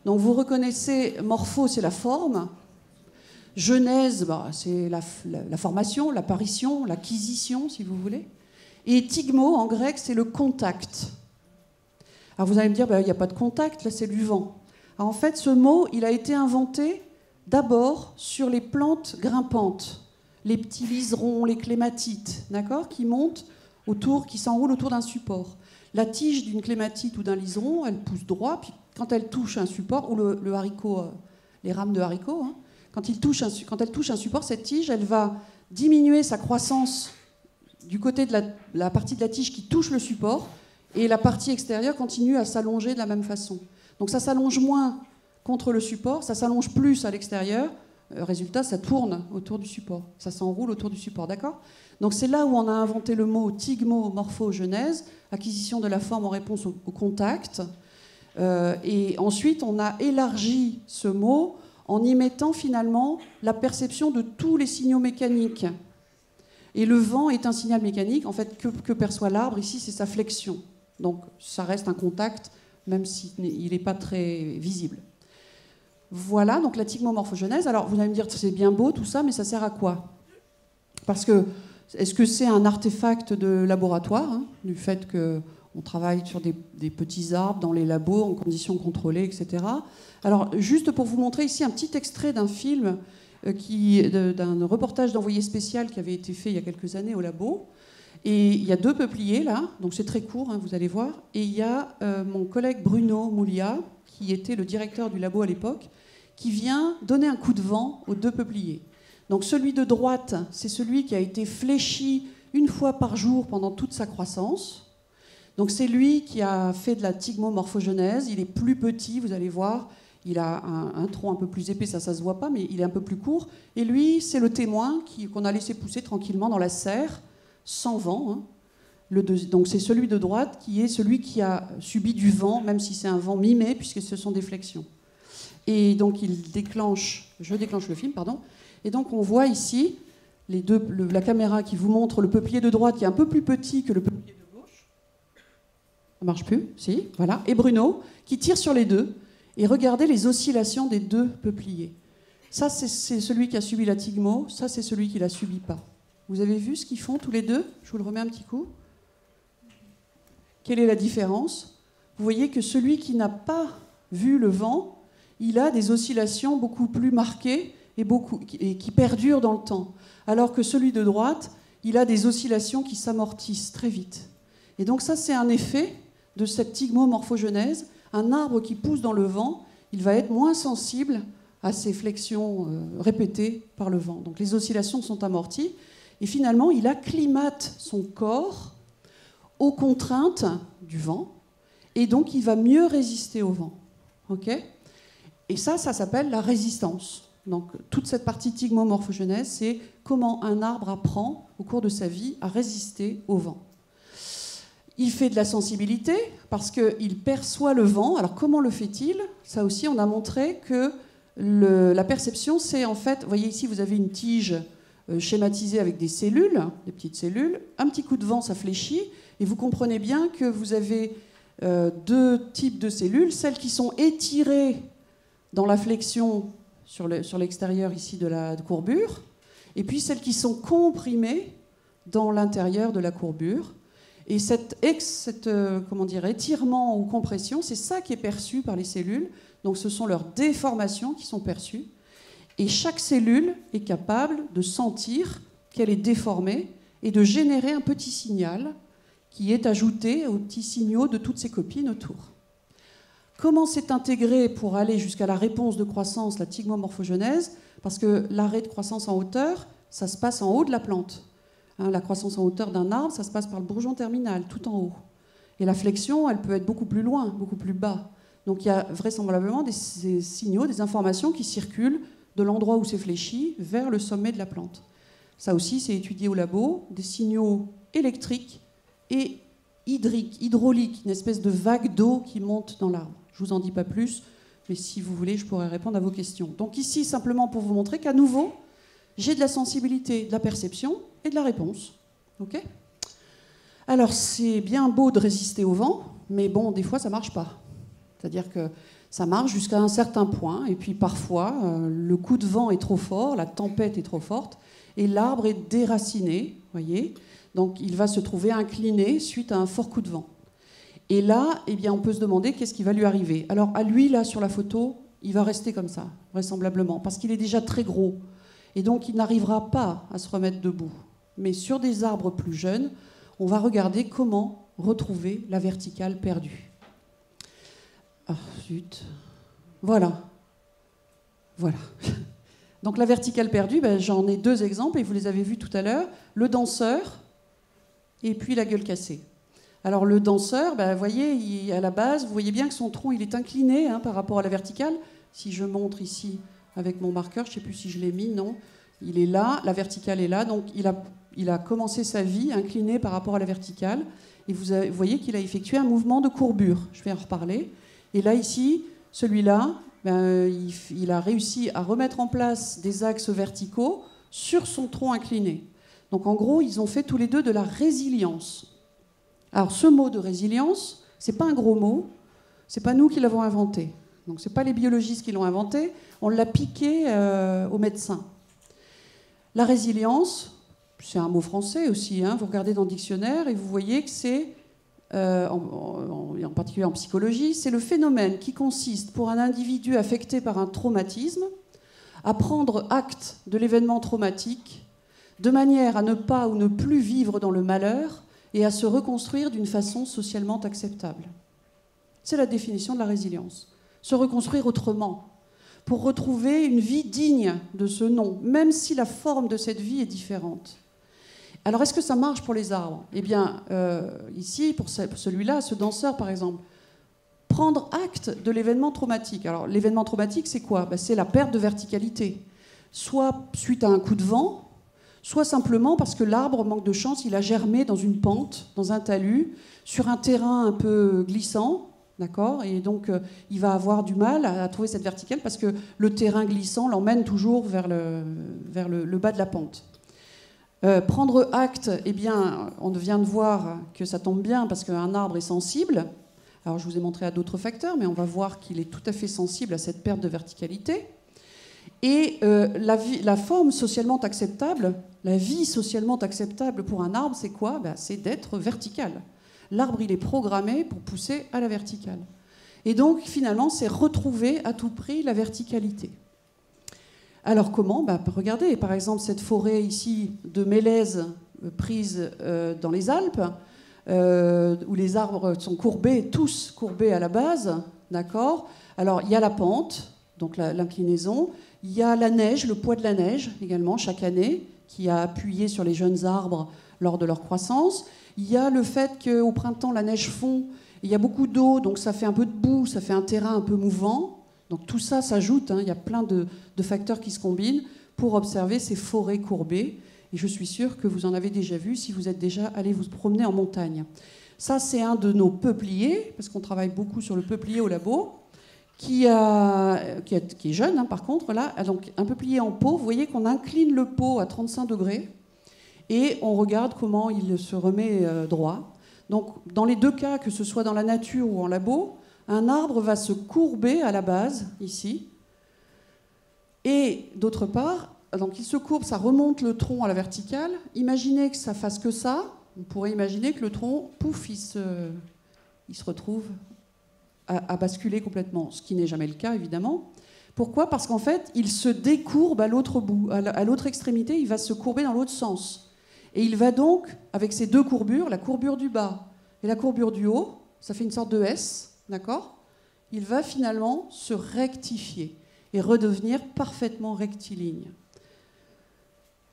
Donc vous reconnaissez, morpho, c'est la forme. Genèse, c'est la formation, l'apparition, l'acquisition, si vous voulez. Et tigmo, en grec, c'est le contact. Alors vous allez me dire, il n'y a pas de contact, là c'est du vent. Alors en fait, ce mot, il a été inventé d'abord sur les plantes grimpantes, les petits liserons, les clématites, d'accord, qui montent autour, qui s'enroulent autour d'un support. La tige d'une clématite ou d'un liseron, elle pousse droit, puis quand elle touche un support, ou le haricot, les rames de haricot, quand elle touche un support, cette tige, elle va diminuer sa croissance du côté de la partie de la tige qui touche le support, et la partie extérieure continue à s'allonger de la même façon. Donc ça s'allonge moins contre le support, ça s'allonge plus à l'extérieur. Résultat, ça tourne autour du support, ça s'enroule autour du support, d'accord? Donc c'est là où on a inventé le mot tigmomorphogenèse, acquisition de la forme en réponse au contact. Et ensuite, on a élargi ce mot en y mettant finalement la perception de tous les signaux mécaniques. Et le vent est un signal mécanique, en fait, que perçoit l'arbre. Ici, c'est sa flexion. Donc ça reste un contact même s'il n'est pas très visible. Voilà, donc la thigmomorphogenèse. Alors, vous allez me dire, c'est bien beau tout ça, mais ça sert à quoi? Parce que, est-ce que c'est un artefact de laboratoire, hein, du fait qu'on travaille sur des petits arbres dans les labos, en conditions contrôlées, etc. Alors, juste pour vous montrer ici un petit extrait d'un film, d'un reportage d'envoyé spécial qui avait été fait il y a quelques années au labo. Et il y a 2 peupliers, là, donc c'est très court, hein, vous allez voir. Et il y a mon collègue Bruno Moulia, qui était le directeur du labo à l'époque, qui vient donner un coup de vent aux 2 peupliers. Donc celui de droite, c'est celui qui a été fléchi une fois par jour pendant toute sa croissance. Donc c'est lui qui a fait de la thigmomorphogenèse. Il est plus petit, vous allez voir. Il a un tronc un peu plus épais, ça se voit pas, mais il est un peu plus court. Et lui, c'est le témoin qu'on a laissé pousser tranquillement dans la serre, sans vent. Hein. Donc c'est celui de droite qui est celui qui a subi du vent, même si c'est un vent mimé, puisque ce sont des flexions. Et donc je déclenche le film, pardon. Et donc on voit ici la caméra qui vous montre le peuplier de droite qui est un peu plus petit que le peuplier de gauche. Ça marche plus, si, voilà. Et Bruno qui tire sur les 2. Et regardez les oscillations des 2 peupliers. Ça, c'est celui qui a subi la thigmo, ça, c'est celui qui ne l'a subi pas. Vous avez vu ce qu'ils font tous les 2? Je vous le remets un petit coup. Quelle est la différence? Vous voyez que celui qui n'a pas vu le vent, il a des oscillations beaucoup plus marquées et qui perdurent dans le temps. Alors que celui de droite, il a des oscillations qui s'amortissent très vite. Et donc ça, c'est un effet de cette thigmomorphogenèse. Un arbre qui pousse dans le vent, il va être moins sensible à ces flexions répétées par le vent. Donc les oscillations sont amorties. Et finalement, il acclimate son corps aux contraintes du vent. Et donc, il va mieux résister au vent. Okay? Et ça s'appelle la résistance. Donc toute cette partie thigmomorphogenèse, c'est comment un arbre apprend, au cours de sa vie, à résister au vent. Il fait de la sensibilité parce qu'il perçoit le vent. Alors comment le fait-il? Ça aussi, on a montré que la perception, c'est en fait... Vous voyez ici, vous avez une tige schématisée avec des cellules, des petites cellules. Un petit coup de vent, ça fléchit. Et vous comprenez bien que vous avez 2 types de cellules. Celles qui sont étirées dans la flexion sur l'extérieur ici de la courbure. Et puis celles qui sont comprimées dans l'intérieur de la courbure. Et cet étirement ou compression, c'est ça qui est perçu par les cellules. Donc ce sont leurs déformations qui sont perçues. Et chaque cellule est capable de sentir qu'elle est déformée et de générer un petit signal qui est ajouté aux petits signaux de toutes ses copines autour. Comment c'est intégré pour aller jusqu'à la réponse de croissance, la thigmomorphogenèse? Parce que l'arrêt de croissance en hauteur, ça se passe en haut de la plante. La croissance en hauteur d'un arbre, ça se passe par le bourgeon terminal, tout en haut. Et la flexion, elle peut être beaucoup plus loin, beaucoup plus bas. Donc il y a vraisemblablement des signaux, des informations qui circulent de l'endroit où c'est fléchi vers le sommet de la plante. Ça aussi, c'est étudié au labo, des signaux électriques et hydrauliques, une espèce de vague d'eau qui monte dans l'arbre. Je ne vous en dis pas plus, mais si vous voulez, je pourrais répondre à vos questions. Donc ici, simplement pour vous montrer qu'à nouveau, j'ai de la sensibilité, de la perception et de la réponse. Okay ? Alors, c'est bien beau de résister au vent, mais bon, des fois, ça ne marche pas. C'est-à-dire que ça marche jusqu'à un certain point, et puis parfois, le coup de vent est trop fort, la tempête est trop forte, et l'arbre est déraciné, voyez. Donc, il va se trouver incliné suite à un fort coup de vent. Et là, eh bien, on peut se demander qu'est-ce qui va lui arriver. Alors, à lui, là, sur la photo, il va rester comme ça, vraisemblablement, parce qu'il est déjà très gros. Et donc, il n'arrivera pas à se remettre debout. Mais sur des arbres plus jeunes, on va regarder comment retrouver la verticale perdue. Ah, zut. Voilà. Voilà. Donc, la verticale perdue, ben, j'en ai 2 exemples, et vous les avez vus tout à l'heure. Le danseur, et puis la gueule cassée. Alors, le danseur, ben, vous voyez, à la base, vous voyez bien que son tronc, il est incliné par rapport à la verticale. Si je montre ici avec mon marqueur, je ne sais plus si je l'ai mis, non. Il est là, la verticale est là, donc il a commencé sa vie incliné par rapport à la verticale. Et vous voyez qu'il a effectué un mouvement de courbure. Je vais en reparler. Et là, ici, celui-là, ben, il a réussi à remettre en place des axes verticaux sur son tronc incliné. Donc, en gros, ils ont fait tous les 2 de la résilience. Alors, ce mot de résilience, ce n'est pas un gros mot. Ce n'est pas nous qui l'avons inventé. Donc ce n'est pas les biologistes qui l'ont inventé, on l'a piqué aux médecins. La résilience, c'est un mot français aussi, hein, vous regardez dans le dictionnaire et vous voyez que c'est, en particulier en psychologie, c'est le phénomène qui consiste pour un individu affecté par un traumatisme à prendre acte de l'événement traumatique de manière à ne pas ou ne plus vivre dans le malheur et à se reconstruire d'une façon socialement acceptable. C'est la définition de la résilience. Se reconstruire autrement, pour retrouver une vie digne de ce nom, même si la forme de cette vie est différente. Alors, est-ce que ça marche pour les arbres? Eh bien, ici, pour celui-là, ce danseur, par exemple, prendre acte de l'événement traumatique. Alors, l'événement traumatique, c'est quoi? C'est la perte de verticalité, soit suite à un coup de vent, soit simplement parce que l'arbre, manque de chance, il a germé dans une pente, dans un talus, sur un terrain un peu glissant. D'accord? Et donc, il va avoir du mal à trouver cette verticale parce que le terrain glissant l'emmène toujours vers le bas de la pente. Prendre acte, eh bien, on vient de voir que ça tombe bien parce qu'un arbre est sensible. Alors, je vous ai montré à d'autres facteurs, mais on va voir qu'il est tout à fait sensible à cette perte de verticalité. Et la forme socialement acceptable, la vie socialement acceptable pour un arbre, c'est quoi? C'est d'être vertical. L'arbre, il est programmé pour pousser à la verticale. Et donc, finalement, c'est retrouver à tout prix la verticalité. Alors, comment? Regardez, par exemple, cette forêt ici de mélèze prise dans les Alpes, où les arbres sont courbés, tous courbés à la base, d'accord? Alors, il y a la pente, donc l'inclinaison, il y a la neige, le poids de la neige également, chaque année, qui a appuyé sur les jeunes arbres lors de leur croissance. Il y a le fait qu'au printemps, la neige fond, il y a beaucoup d'eau, donc ça fait un peu de boue, ça fait un terrain un peu mouvant. Donc tout ça s'ajoute, hein, il y a plein de facteurs qui se combinent pour observer ces forêts courbées. Et je suis sûre que vous en avez déjà vu si vous êtes déjà allé vous promener en montagne. Ça, c'est un de nos peupliers, parce qu'on travaille beaucoup sur le peuplier au labo, qui est jeune, hein, par contre. Là, donc un peuplier en pot, vous voyez qu'on incline le pot à 35 degrés. Et on regarde comment il se remet droit. Donc, dans les deux cas, que ce soit dans la nature ou en labo, un arbre va se courber à la base, ici. Et d'autre part, donc il se courbe, ça remonte le tronc à la verticale. Imaginez que ça fasse que ça. On pourrait imaginer que le tronc, pouf, il se retrouve à basculer complètement, ce qui n'est jamais le cas, évidemment. Pourquoi? Parce qu'en fait, il se décourbe à l'autre bout, à l'autre extrémité, il va se courber dans l'autre sens. Et il va donc, avec ces deux courbures, la courbure du bas et la courbure du haut, ça fait une sorte de S, d'accord? Il va finalement se rectifier et redevenir parfaitement rectiligne.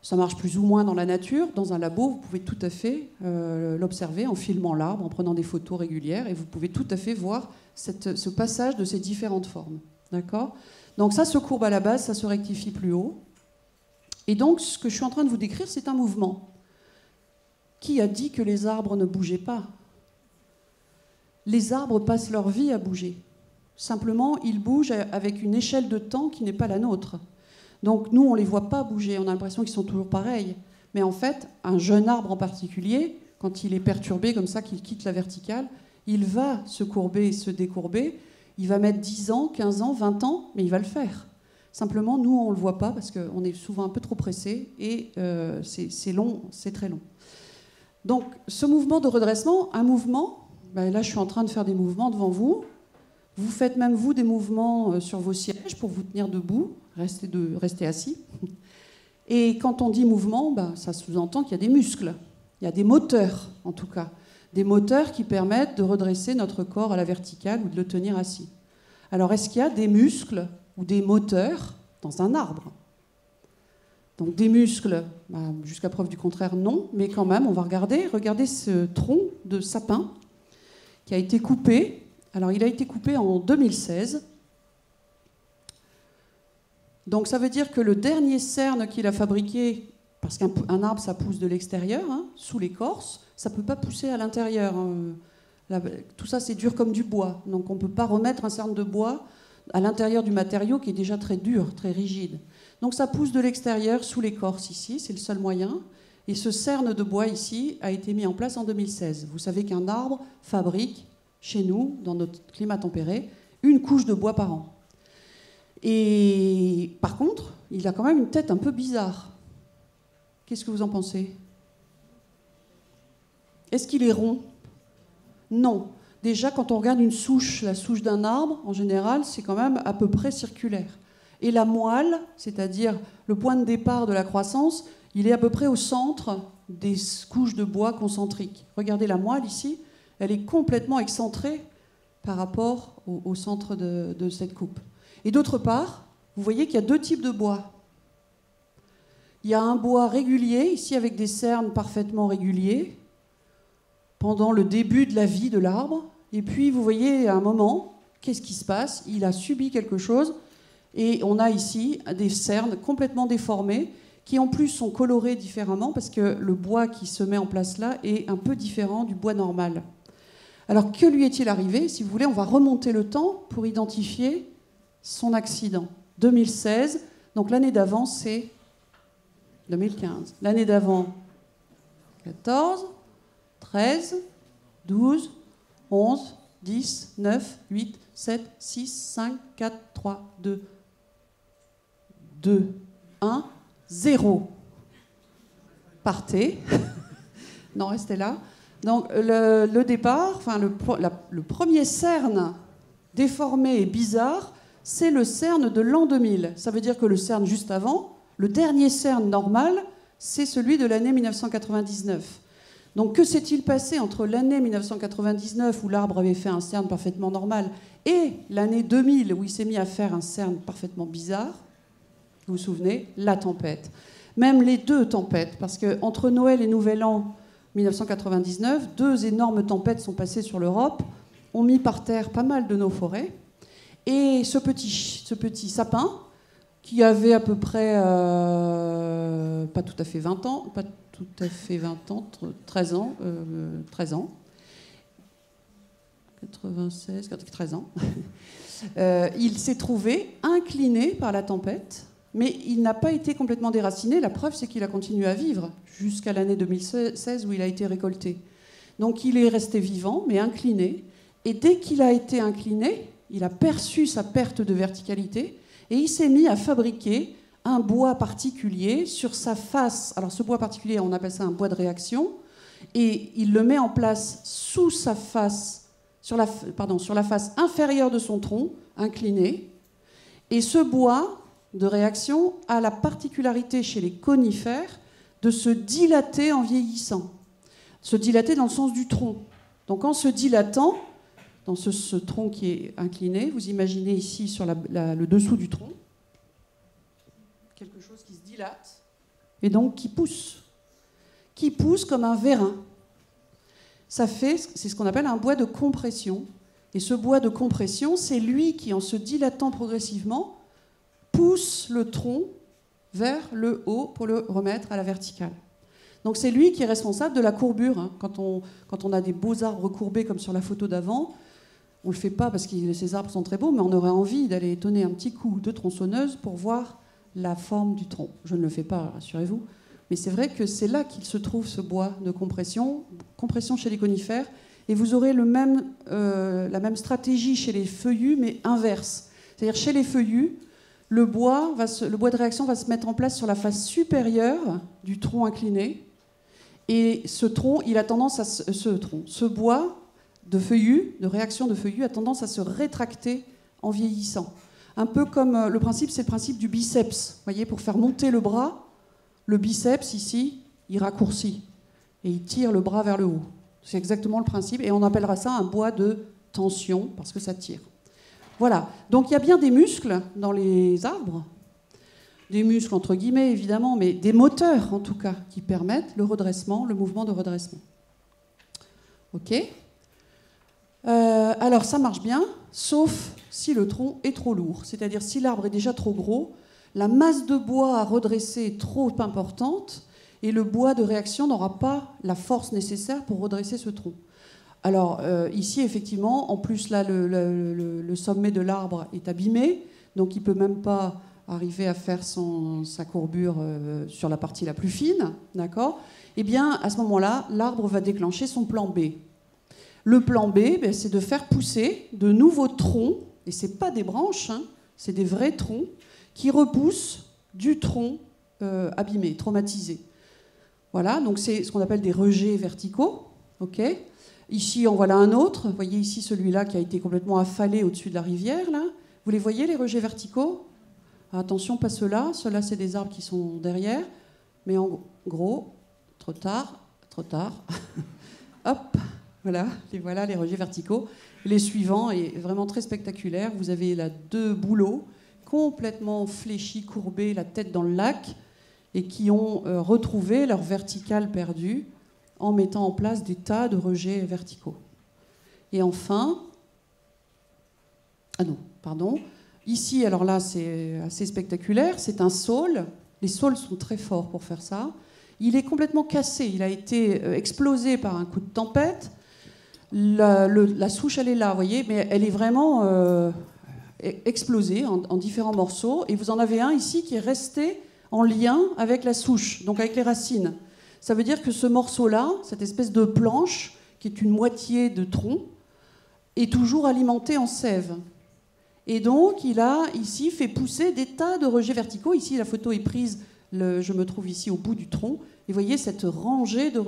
Ça marche plus ou moins dans la nature. Dans un labo, vous pouvez tout à fait l'observer en filmant l'arbre, en prenant des photos régulières, et vous pouvez tout à fait voir ce passage de ces différentes formes. D'accord? Donc ça se courbe à la base, ça se rectifie plus haut. Et donc, ce que je suis en train de vous décrire, c'est un mouvement. Qui a dit que les arbres ne bougeaient pas? Les arbres passent leur vie à bouger. Simplement, ils bougent avec une échelle de temps qui n'est pas la nôtre. Donc nous, on ne les voit pas bouger, on a l'impression qu'ils sont toujours pareils. Mais en fait, un jeune arbre en particulier, quand il est perturbé comme ça, qu'il quitte la verticale, il va se courber et se décourber. Il va mettre 10 ans, 15 ans, 20 ans, mais il va le faire. Simplement, nous, on ne le voit pas parce qu'on est souvent un peu trop pressé et c'est long, c'est très long. Donc, ce mouvement de redressement, un mouvement, là je suis en train de faire des mouvements devant vous. Vous faites même vous des mouvements sur vos sièges pour vous tenir debout, restez assis. Et quand on dit mouvement, ça sous-entend qu'il y a des muscles, il y a des moteurs en tout cas, des moteurs qui permettent de redresser notre corps à la verticale ou de le tenir assis. Alors est-ce qu'il y a des muscles ou des moteurs dans un arbre? Donc des muscles, jusqu'à preuve du contraire, non, mais quand même, on va regardez ce tronc de sapin qui a été coupé. Alors il a été coupé en 2016. Donc ça veut dire que le dernier cerne qu'il a fabriqué, parce qu'un arbre ça pousse de l'extérieur, hein, sous l'écorce, ça ne peut pas pousser à l'intérieur. Tout ça c'est dur comme du bois, donc on ne peut pas remettre un cerne de bois à l'intérieur du matériau qui est déjà très dur, très rigide. Donc ça pousse de l'extérieur sous l'écorce ici, c'est le seul moyen. Et ce cerne de bois ici a été mis en place en 2016. Vous savez qu'un arbre fabrique chez nous, dans notre climat tempéré, une couche de bois par an. Et par contre, il a quand même une tête un peu bizarre. Qu'est-ce que vous en pensez? Est-ce qu'il est rond? Non. Déjà, quand on regarde une souche, la souche d'un arbre, en général, c'est quand même à peu près circulaire. Et la moelle, c'est-à-dire le point de départ de la croissance, il est à peu près au centre des couches de bois concentriques. Regardez la moelle ici, elle est complètement excentrée par rapport au centre de cette coupe. Et d'autre part, vous voyez qu'il y a deux types de bois. Il y a un bois régulier, ici avec des cernes parfaitement réguliers, pendant le début de la vie de l'arbre. Et puis, vous voyez, à un moment, qu'est-ce qui se passe? Il a subi quelque chose, et on a ici des cernes complètement déformées, qui en plus sont colorées différemment, parce que le bois qui se met en place là est un peu différent du bois normal. Alors, que lui est-il arrivé? Si vous voulez, on va remonter le temps pour identifier son accident. 2016, donc l'année d'avant, c'est 2015. L'année d'avant, 14, 13, 12, 11, 10, 9, 8, 7, 6, 5, 4, 3, 2, 1, 0. Partez. Non, restez là. Donc le départ, enfin le premier cerne déformé et bizarre, c'est le cerne de l'an 2000. Ça veut dire que le cerne juste avant, le dernier cerne normal, c'est celui de l'année 1999. Donc que s'est-il passé entre l'année 1999, où l'arbre avait fait un cerne parfaitement normal, et l'année 2000, où il s'est mis à faire un cerne parfaitement bizarre? Vous vous souvenez? La tempête. Même les deux tempêtes, parce qu'entre Noël et Nouvel An 1999, deux énormes tempêtes sont passées sur l'Europe, ont mis par terre pas mal de nos forêts. Et ce petit sapin, qui avait à peu près, pas tout à fait 20 ans, 13 ans, 96, 13 ans, il s'est trouvé incliné par la tempête, mais il n'a pas été complètement déraciné. La preuve, c'est qu'il a continué à vivre jusqu'à l'année 2016 où il a été récolté. Donc il est resté vivant, mais incliné. Et dès qu'il a été incliné, il a perçu sa perte de verticalité et il s'est mis à fabriquer un bois particulier sur sa face. Alors ce bois particulier, on appelle ça un bois de réaction, et il le met en place sous sa face, sur la face inférieure de son tronc, incliné. Et ce bois de réaction a la particularité chez les conifères de se dilater en vieillissant. Se dilater dans le sens du tronc. Donc en se dilatant, dans ce tronc qui est incliné, vous imaginez ici sur le dessous du tronc, quelque chose qui se dilate et donc qui pousse comme un vérin. C'est ce qu'on appelle un bois de compression. Et ce bois de compression, c'est lui qui, en se dilatant progressivement, pousse le tronc vers le haut pour le remettre à la verticale. Donc c'est lui qui est responsable de la courbure. Hein. Quand on a des beaux arbres courbés comme sur la photo d'avant, on ne le fait pas parce que ces arbres sont très beaux, mais on aurait envie d'aller donner un petit coup de tronçonneuse pour voir la forme du tronc. Je ne le fais pas, rassurez-vous. Mais c'est vrai que c'est là qu'il se trouve ce bois de compression chez les conifères, et vous aurez la même stratégie chez les feuillus, mais inverse. C'est-à-dire chez les feuillus, le bois de réaction va se mettre en place sur la face supérieure du tronc incliné, et ce bois de feuillus, de réaction de feuillus, a tendance à se rétracter en vieillissant. Un peu comme c'est le principe du biceps. Vous voyez, pour faire monter le bras, le biceps, ici, il raccourcit. Et il tire le bras vers le haut. C'est exactement le principe. Et on appellera ça un bois de tension, parce que ça tire. Voilà. Donc il y a bien des muscles dans les arbres. Des muscles, entre guillemets, évidemment, mais des moteurs, en tout cas, qui permettent le redressement, le mouvement de redressement. OK ? Alors ça marche bien, sauf si le tronc est trop lourd. C'est-à-dire si l'arbre est déjà trop gros, la masse de bois à redresser est trop importante et le bois de réaction n'aura pas la force nécessaire pour redresser ce tronc. Alors ici, effectivement, en plus là, le sommet de l'arbre est abîmé, donc il ne peut même pas arriver à faire sa courbure sur la partie la plus fine, d'accord ? Eh bien, à ce moment-là, l'arbre va déclencher son plan B. Le plan B, ben, c'est de faire pousser de nouveaux troncs, et ce n'est pas des branches, hein, c'est des vrais troncs, qui repoussent du tronc abîmé, traumatisé. Voilà, donc c'est ce qu'on appelle des rejets verticaux. Okay. Ici, en voilà un autre. Vous voyez ici celui-là qui a été complètement affalé au-dessus de la rivière. Là. Vous les voyez, les rejets verticaux? Attention, pas ceux-là. Ceux-là, c'est des arbres qui sont derrière. Mais en gros, trop tard. Hop, voilà les rejets verticaux. Les suivants est vraiment très spectaculaire. Vous avez là 2 bouleaux complètement fléchis, courbés, la tête dans le lac, et qui ont retrouvé leur verticale perdue en mettant en place des tas de rejets verticaux. Et enfin, ici, alors là, c'est assez spectaculaire, c'est un saule. Les saules sont très forts pour faire ça. Il est complètement cassé, il a été explosé par un coup de tempête. La souche, elle est là, vous voyez, mais elle est vraiment explosée en différents morceaux. Et vous en avez un ici qui est resté en lien avec la souche, donc avec les racines. Ça veut dire que ce morceau-là, cette espèce de planche, qui est une moitié de tronc, est toujours alimenté en sève. Et donc, il a ici fait pousser des tas de rejets verticaux. Ici, la photo est prise, je me trouve ici au bout du tronc. Et vous voyez cette rangée de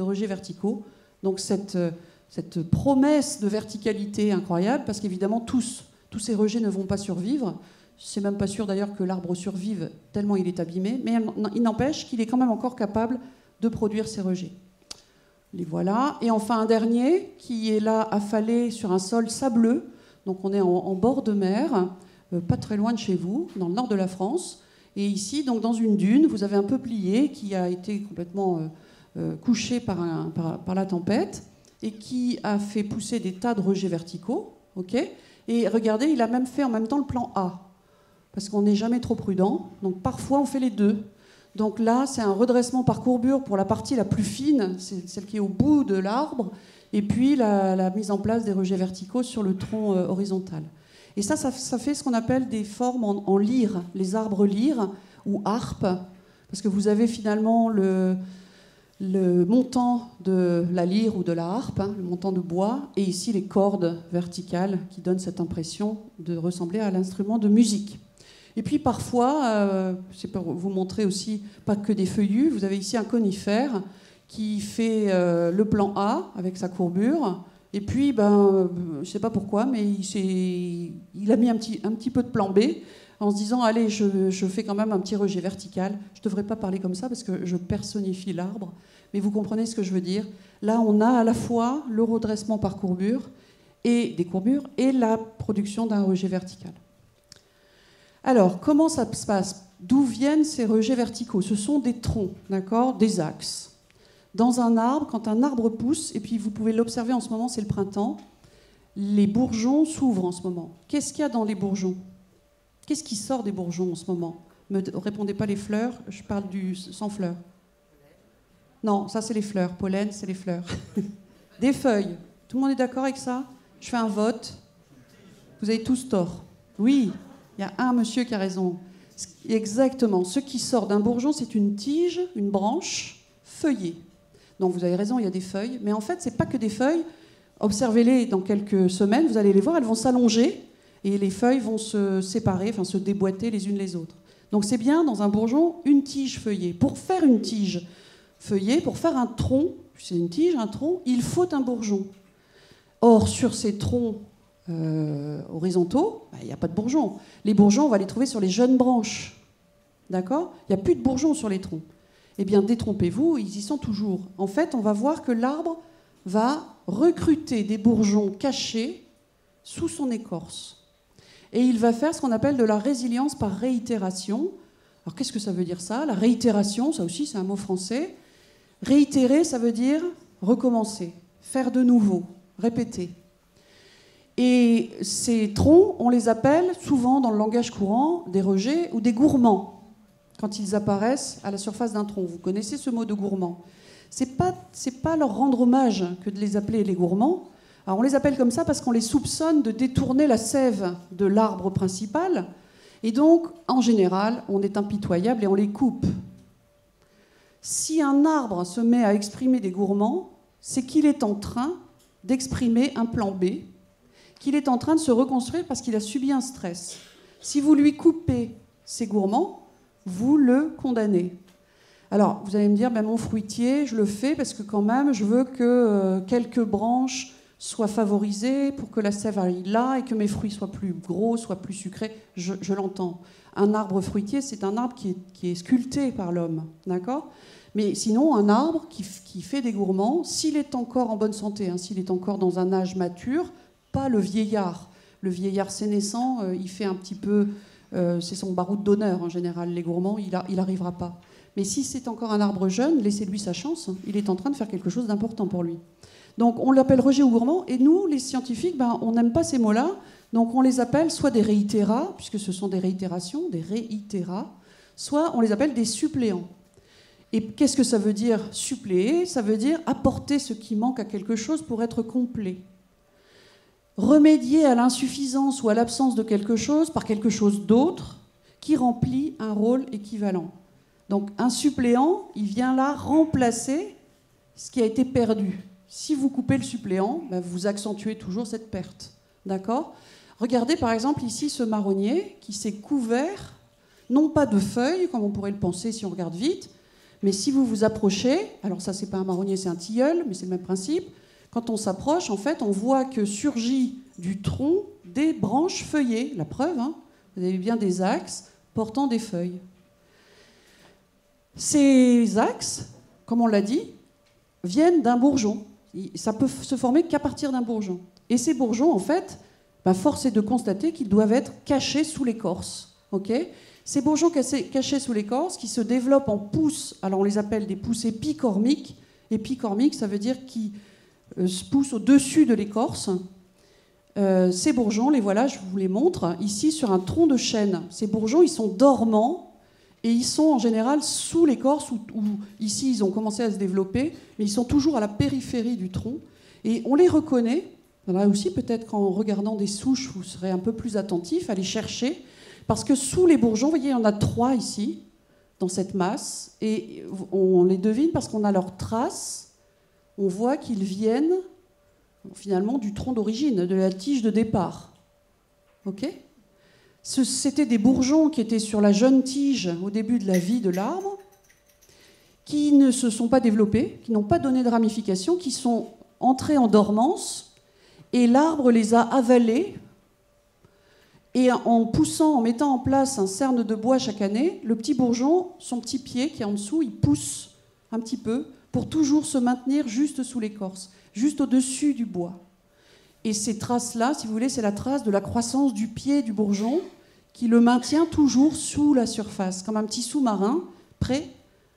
rejets verticaux. Donc, cette promesse de verticalité incroyable, parce qu'évidemment, tous ces rejets ne vont pas survivre. C'est même pas sûr d'ailleurs que l'arbre survive tellement il est abîmé, mais il n'empêche qu'il est quand même encore capable de produire ces rejets. Les voilà. Et enfin un dernier qui est là affalé sur un sol sableux. Donc on est en bord de mer, pas très loin de chez vous, dans le nord de la France. Et ici, donc dans une dune, vous avez un peuplier qui a été complètement couché par la tempête et qui a fait pousser des tas de rejets verticaux. Okay, et regardez, il a même fait en même temps le plan A. Parce qu'on n'est jamais trop prudent. Donc parfois, on fait les deux. Donc là, c'est un redressement par courbure pour la partie la plus fine, c'est celle qui est au bout de l'arbre, et puis la mise en place des rejets verticaux sur le tronc horizontal. Et ça fait ce qu'on appelle des formes en lyre, les arbres lyres ou harpes, parce que vous avez finalement le montant de la lyre ou de la harpe, hein, le montant de bois, et ici les cordes verticales qui donnent cette impression de ressembler à l'instrument de musique. Et puis parfois, c'est pour vous montrer aussi pas que des feuillus, vous avez ici un conifère qui fait le plan A avec sa courbure, et puis je ne sais pas pourquoi, mais il a mis un petit peu de plan B en se disant allez, je fais quand même un petit rejet vertical. Je ne devrais pas parler comme ça parce que je personnifie l'arbre, mais vous comprenez ce que je veux dire. Là, on a à la fois le redressement par courbure et des courbures et la production d'un rejet vertical. Alors, comment ça se passe? D'où viennent ces rejets verticaux? Ce sont des troncs, d'accord, des axes. Dans un arbre, quand un arbre pousse, et puis vous pouvez l'observer en ce moment, c'est le printemps, les bourgeons s'ouvrent en ce moment. Qu'est-ce qu'il y a dans les bourgeons? Qu'est-ce qui sort des bourgeons en ce moment? Ne me répondez pas les fleurs, je parle du sans fleurs. Non, ça c'est les fleurs. Pollen, c'est les fleurs. Des feuilles. Tout le monde est d'accord avec ça? Je fais un vote. Vous avez tous tort. Oui. Il y a un monsieur qui a raison. Exactement. Ce qui sort d'un bourgeon, c'est une tige, une branche feuillée. Donc vous avez raison, il y a des feuilles. Mais en fait, ce n'est pas que des feuilles. Observez-les dans quelques semaines, vous allez les voir, elles vont s'allonger et les feuilles vont se séparer, enfin se déboîter les unes les autres. Donc c'est bien, dans un bourgeon, une tige feuillée. Pour faire une tige feuillée, pour faire un tronc, c'est une tige, un tronc, il faut un bourgeon. Or, sur ces troncs horizontaux, il n'y a pas de bourgeons. Les bourgeons, on va les trouver sur les jeunes branches. D'accord? Il n'y a plus de bourgeons sur les troncs. Eh bien, détrompez-vous, ils y sont toujours. En fait, on va voir que l'arbre va recruter des bourgeons cachés sous son écorce. Et il va faire ce qu'on appelle de la résilience par réitération. Alors, qu'est-ce que ça veut dire ça? La réitération, ça aussi, c'est un mot français. Réitérer, ça veut dire recommencer, faire de nouveau, répéter. Et ces troncs, on les appelle souvent dans le langage courant des rejets ou des gourmands, quand ils apparaissent à la surface d'un tronc. Vous connaissez ce mot de gourmand. C'est pas leur rendre hommage que de les appeler les gourmands. Alors on les appelle comme ça parce qu'on les soupçonne de détourner la sève de l'arbre principal. Et donc, en général, on est impitoyable et on les coupe. Si un arbre se met à exprimer des gourmands, c'est qu'il est en train d'exprimer un plan B, qu'il est en train de se reconstruire parce qu'il a subi un stress. Si vous lui coupez ses gourmands, vous le condamnez. Alors, vous allez me dire, ben, mon fruitier, je le fais parce que quand même, je veux que quelques branches soient favorisées pour que la sève aille là et que mes fruits soient plus gros, soient plus sucrés. Je l'entends. Un arbre fruitier, c'est un arbre qui est sculpté par l'homme, d'accord ? Mais sinon, un arbre qui fait des gourmands, s'il est encore en bonne santé, hein, s'il est encore dans un âge mature, pas le vieillard. Le vieillard sénescent, il fait un petit peu... c'est son baroud d'honneur en général, les gourmands, il n'arrivera pas. Mais si c'est encore un arbre jeune, laissez-lui sa chance, il est en train de faire quelque chose d'important pour lui. Donc on l'appelle rejet ou gourmand, et nous, les scientifiques, ben, on n'aime pas ces mots-là, donc on les appelle soit des réitéras, puisque ce sont des réitérations, des réitéras, soit on les appelle des suppléants. Et qu'est-ce que ça veut dire suppléer ? Ça veut dire apporter ce qui manque à quelque chose pour être complet. Remédier à l'insuffisance ou à l'absence de quelque chose par quelque chose d'autre qui remplit un rôle équivalent. Donc un suppléant, il vient là remplacer ce qui a été perdu. Si vous coupez le suppléant, ben vous accentuez toujours cette perte. D'accord ? Regardez par exemple ici ce marronnier qui s'est couvert, non pas de feuilles, comme on pourrait le penser si on regarde vite, mais si vous vous approchez, alors ça c'est pas un marronnier, c'est un tilleul, mais c'est le même principe. Quand on s'approche, en fait, on voit que surgit du tronc des branches feuillées. La preuve, hein, vous avez bien des axes portant des feuilles. Ces axes, comme on l'a dit, viennent d'un bourgeon. Ça peut se former qu'à partir d'un bourgeon. Et ces bourgeons, en fait, force est de constater qu'ils doivent être cachés sous l'écorce. Okay ? Ces bourgeons cachés sous l'écorce, qui se développent en pousses, alors on les appelle des pousses épicormiques. Épicormiques, ça veut dire qui se poussent au-dessus de l'écorce. Ces bourgeons, les voilà, je vous les montre, ici sur un tronc de chêne. Ces bourgeons, ils sont dormants et ils sont en général sous l'écorce, où ici ils ont commencé à se développer, mais ils sont toujours à la périphérie du tronc. Et on les reconnaît, là aussi peut-être qu'en regardant des souches, vous serez un peu plus attentif à les chercher, parce que sous les bourgeons, vous voyez, il y en a 3 ici, dans cette masse, et on les devine parce qu'on a leurs traces, on voit qu'ils viennent finalement du tronc d'origine, de la tige de départ. Ok ? C'était des bourgeons qui étaient sur la jeune tige au début de la vie de l'arbre, qui ne se sont pas développés, qui n'ont pas donné de ramification, qui sont entrés en dormance, et l'arbre les a avalés. Et en poussant, en mettant en place un cerne de bois chaque année, le petit bourgeon, son petit pied qui est en dessous, il pousse un petit peu pour toujours se maintenir juste sous l'écorce, juste au-dessus du bois. Et ces traces-là, si vous voulez, c'est la trace de la croissance du pied du bourgeon qui le maintient toujours sous la surface, comme un petit sous-marin prêt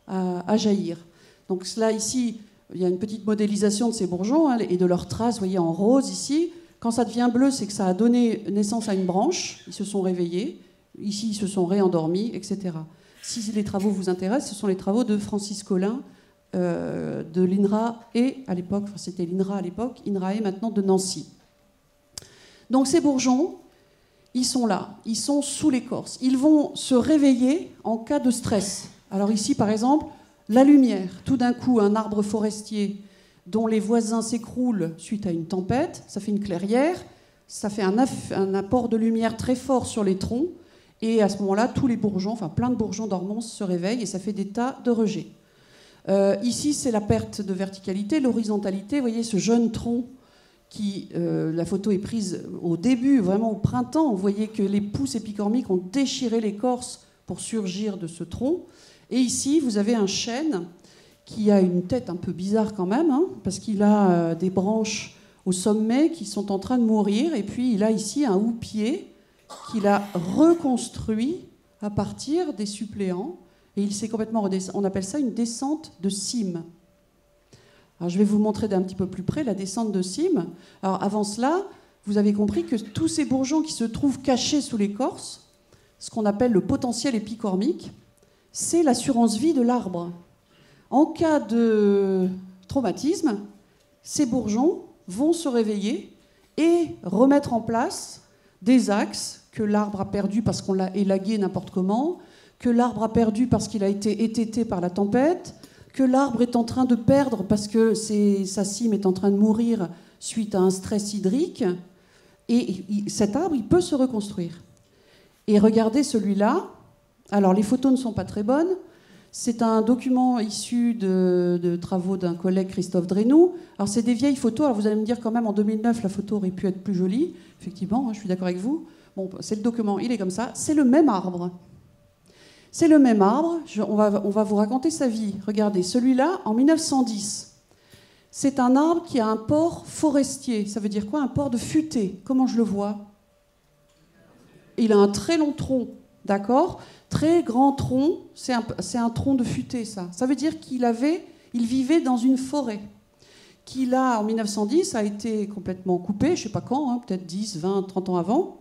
à jaillir. Donc là, ici, il y a une petite modélisation de ces bourgeons et de leurs traces, vous voyez, en rose ici. Quand ça devient bleu, c'est que ça a donné naissance à une branche, ils se sont réveillés, ici ils se sont réendormis, etc. Si les travaux vous intéressent, ce sont les travaux de Francis Collin, de l'INRA et à l'époque, enfin c'était l'INRA à l'époque, INRAE maintenant de Nancy. Donc ces bourgeons, ils sont là, ils sont sous l'écorce. Ils vont se réveiller en cas de stress. Alors ici, par exemple, la lumière. Tout d'un coup, un arbre forestier dont les voisins s'écroulent suite à une tempête, ça fait une clairière, ça fait un apport de lumière très fort sur les troncs, et à ce moment-là, tous les bourgeons, enfin plein de bourgeons dormants se réveillent, et ça fait des tas de rejets. Ici, c'est la perte de verticalité, l'horizontalité. Vous voyez ce jeune tronc qui, la photo est prise au début, vraiment au printemps. Vous voyez que les pousses épicormiques ont déchiré l'écorce pour surgir de ce tronc. Et ici, vous avez un chêne qui a une tête un peu bizarre quand même, hein, parce qu'il a des branches au sommet qui sont en train de mourir. Et puis, il a ici un houppier qu'il a reconstruit à partir des suppléants. Et il s'est complètement redescendu. On appelle ça une descente de cime. Alors, je vais vous montrer d'un petit peu plus près la descente de cime. Alors, avant cela, vous avez compris que tous ces bourgeons qui se trouvent cachés sous l'écorce, ce qu'on appelle le potentiel épicormique, c'est l'assurance-vie de l'arbre. En cas de traumatisme, ces bourgeons vont se réveiller et remettre en place des axes que l'arbre a perdus parce qu'on l'a élagué n'importe comment, que l'arbre a perdu parce qu'il a été étêté par la tempête, que l'arbre est en train de perdre parce que sa cime est en train de mourir suite à un stress hydrique. Et cet arbre, il peut se reconstruire. Et regardez celui-là. Alors, les photos ne sont pas très bonnes. C'est un document issu de travaux d'un collègue, Christophe Drenou. Alors, c'est des vieilles photos. Alors, vous allez me dire quand même, en 2009, la photo aurait pu être plus jolie. Effectivement, je suis d'accord avec vous. Bon, c'est le document, il est comme ça. C'est le même arbre. C'est le même arbre. On va vous raconter sa vie. Regardez, celui-là, en 1910. C'est un arbre qui a un port forestier. Ça veut dire quoi? Un port de futaie. Comment je le vois? Il a un très long tronc, d'accord? Très grand tronc. C'est un tronc de futaie, ça. Ça veut dire qu'il vivait dans une forêt. Qui, là, en 1910, a été complètement coupé. Je ne sais pas quand, hein, peut-être 10, 20, 30 ans avant.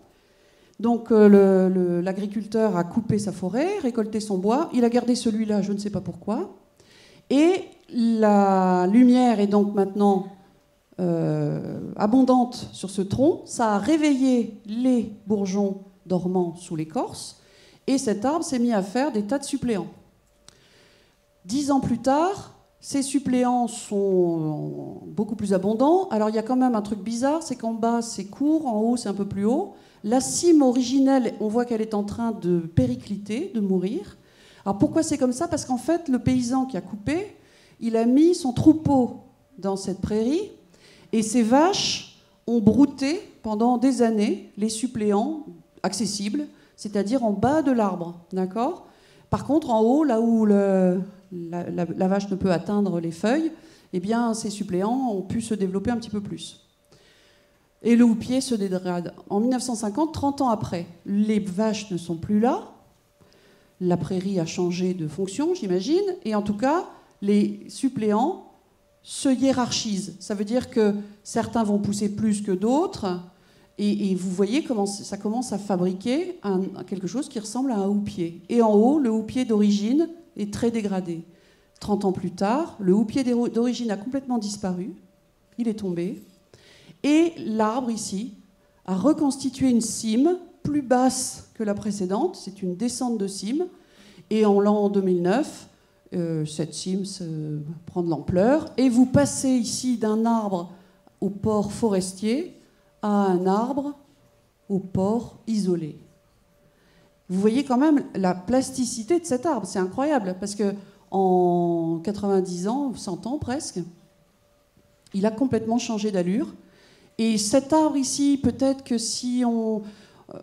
Donc, l'agriculteur a coupé sa forêt, récolté son bois. Il a gardé celui-là, je ne sais pas pourquoi. Et la lumière est donc maintenant abondante sur ce tronc. Ça a réveillé les bourgeons dormants sous l'écorce. Et cet arbre s'est mis à faire des tas de suppléants. 10 ans plus tard, ces suppléants sont beaucoup plus abondants. Alors, il y a quand même un truc bizarre, c'est qu'en bas, c'est court, en haut, c'est un peu plus haut. La cime originelle, on voit qu'elle est en train de péricliter, de mourir. Alors, pourquoi c'est comme ça? Parce qu'en fait, le paysan qui a coupé, il a mis son troupeau dans cette prairie et ces vaches ont brouté pendant des années les suppléants accessibles, c'est-à-dire en bas de l'arbre, d'accord? Par contre, en haut, là où la vache ne peut atteindre les feuilles, eh bien, ces suppléants ont pu se développer un petit peu plus. Et le houppier se dégrade. En 1950, 30 ans après, les vaches ne sont plus là, la prairie a changé de fonction, j'imagine, et en tout cas, les suppléants se hiérarchisent. Ça veut dire que certains vont pousser plus que d'autres, et vous voyez comment ça commence à fabriquer quelque chose qui ressemble à un houppier. Et en haut, le houppier d'origine est très dégradé. 30 ans plus tard, le houppier d'origine a complètement disparu, il est tombé, et l'arbre ici a reconstitué une cime plus basse que la précédente, c'est une descente de cime, et en l'an 2009, cette cime prend de l'ampleur, et vous passez ici d'un arbre au port forestier à un arbre au port isolé. Vous voyez quand même la plasticité de cet arbre, c'est incroyable, parce que en 90 ans, 100 ans presque, il a complètement changé d'allure. Et cet arbre ici, peut-être que si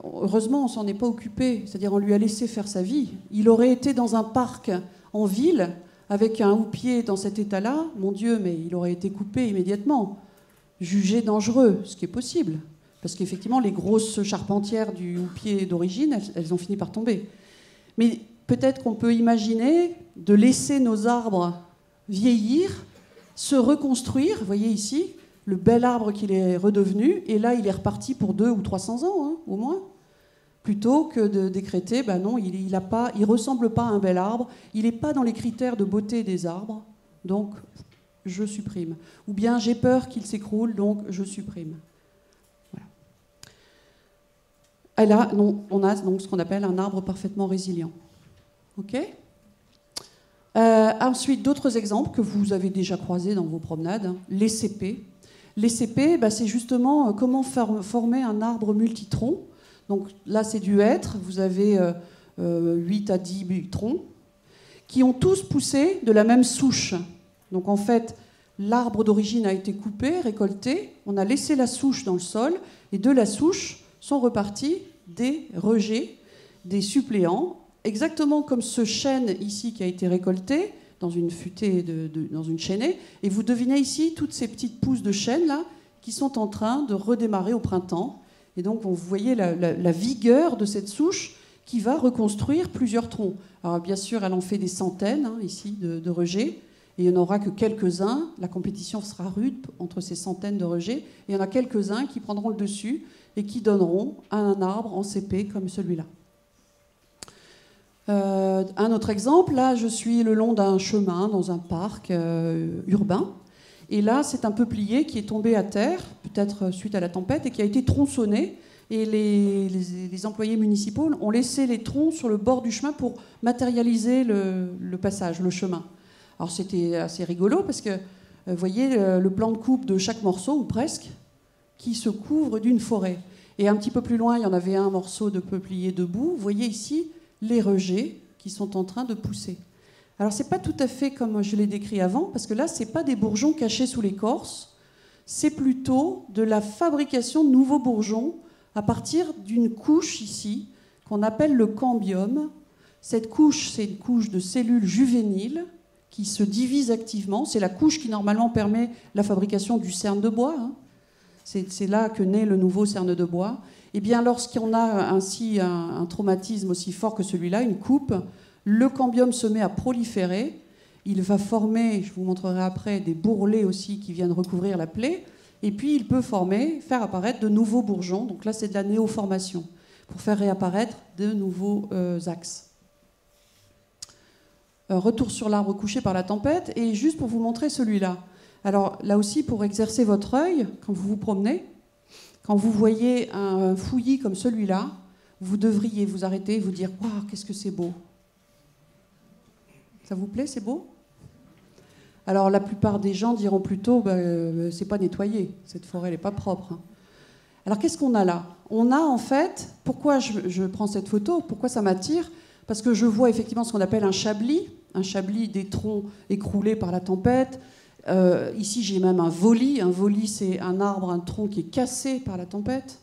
heureusement, on ne s'en est pas occupé, c'est-à-dire on lui a laissé faire sa vie. Il aurait été dans un parc en ville, avec un houppier dans cet état-là, mon Dieu, mais il aurait été coupé immédiatement, jugé dangereux, ce qui est possible. Parce qu'effectivement, les grosses charpentières du houppier d'origine, elles ont fini par tomber. Mais peut-être qu'on peut imaginer de laisser nos arbres vieillir, se reconstruire, vous voyez ici, le bel arbre qu'il est redevenu, et là, il est reparti pour 200 ou 300 ans, hein, au moins, plutôt que de décréter, ben non, il ne ressemble pas à un bel arbre, il n'est pas dans les critères de beauté des arbres, donc je supprime. Ou bien j'ai peur qu'il s'écroule, donc je supprime. Voilà. Et là, on a donc ce qu'on appelle un arbre parfaitement résilient. OK ? Ensuite, d'autres exemples que vous avez déjà croisés dans vos promenades, hein, les cépets. Les cépets, c'est justement comment former un arbre multitronc. Donc là, c'est du hêtre, vous avez 8 à 10 troncs, qui ont tous poussé de la même souche. Donc en fait, l'arbre d'origine a été coupé, récolté, on a laissé la souche dans le sol, et de la souche sont repartis des rejets, des suppléants, exactement comme ce chêne ici qui a été récolté dans une futaie, dans une chaînée, et vous devinez ici toutes ces petites pousses de chêne là qui sont en train de redémarrer au printemps. Et donc vous voyez la vigueur de cette souche qui va reconstruire plusieurs troncs. Alors bien sûr, elle en fait des centaines hein, ici de rejets, et il n'y en aura que quelques-uns. La compétition sera rude entre ces centaines de rejets, et il y en a quelques-uns qui prendront le dessus et qui donneront un arbre en cépé comme celui-là. Un autre exemple, là je suis le long d'un chemin dans un parc urbain, et là c'est un peuplier qui est tombé à terre, peut-être suite à la tempête, et qui a été tronçonné, et les employés municipaux ont laissé les troncs sur le bord du chemin pour matérialiser le passage, le chemin. Alors c'était assez rigolo parce que, vous voyez, le plan de coupe de chaque morceau, ou presque, qui se couvre d'une forêt. Et un petit peu plus loin, il y en avait un morceau de peuplier debout. Vous voyez ici les rejets qui sont en train de pousser. Alors c'est pas tout à fait comme je l'ai décrit avant, parce que là, c'est pas des bourgeons cachés sous l'écorce, c'est plutôt de la fabrication de nouveaux bourgeons à partir d'une couche ici, qu'on appelle le cambium. Cette couche, c'est une couche de cellules juvéniles qui se divisent activement. C'est la couche qui normalement permet la fabrication du cerne de bois. C'est là que naît le nouveau cerne de bois. Et bien, lorsqu'on a ainsi un traumatisme aussi fort que celui-là, une coupe, le cambium se met à proliférer. Il va former, je vous montrerai après, des bourrelets aussi qui viennent recouvrir la plaie. Et puis, il peut faire apparaître de nouveaux bourgeons. Donc là, c'est de la néoformation, pour faire réapparaître de nouveaux axes. Retour sur l'arbre couché par la tempête. Et juste pour vous montrer celui-là. Alors là aussi, pour exercer votre œil, quand vous vous promenez, quand vous voyez un fouillis comme celui-là, vous devriez vous arrêter et vous dire « Waouh, qu'est-ce que c'est beau !» Ça vous plaît, c'est beau? Alors la plupart des gens diront plutôt c'est pas nettoyé, cette forêt n'est pas propre. Alors qu'est-ce qu'on a là? On a en fait, pourquoi je prends cette photo, pourquoi ça m'attire? Parce que je vois effectivement ce qu'on appelle un chablis des troncs écroulés par la tempête. Ici j'ai même un voli. Un voli, c'est un arbre, un tronc qui est cassé par la tempête.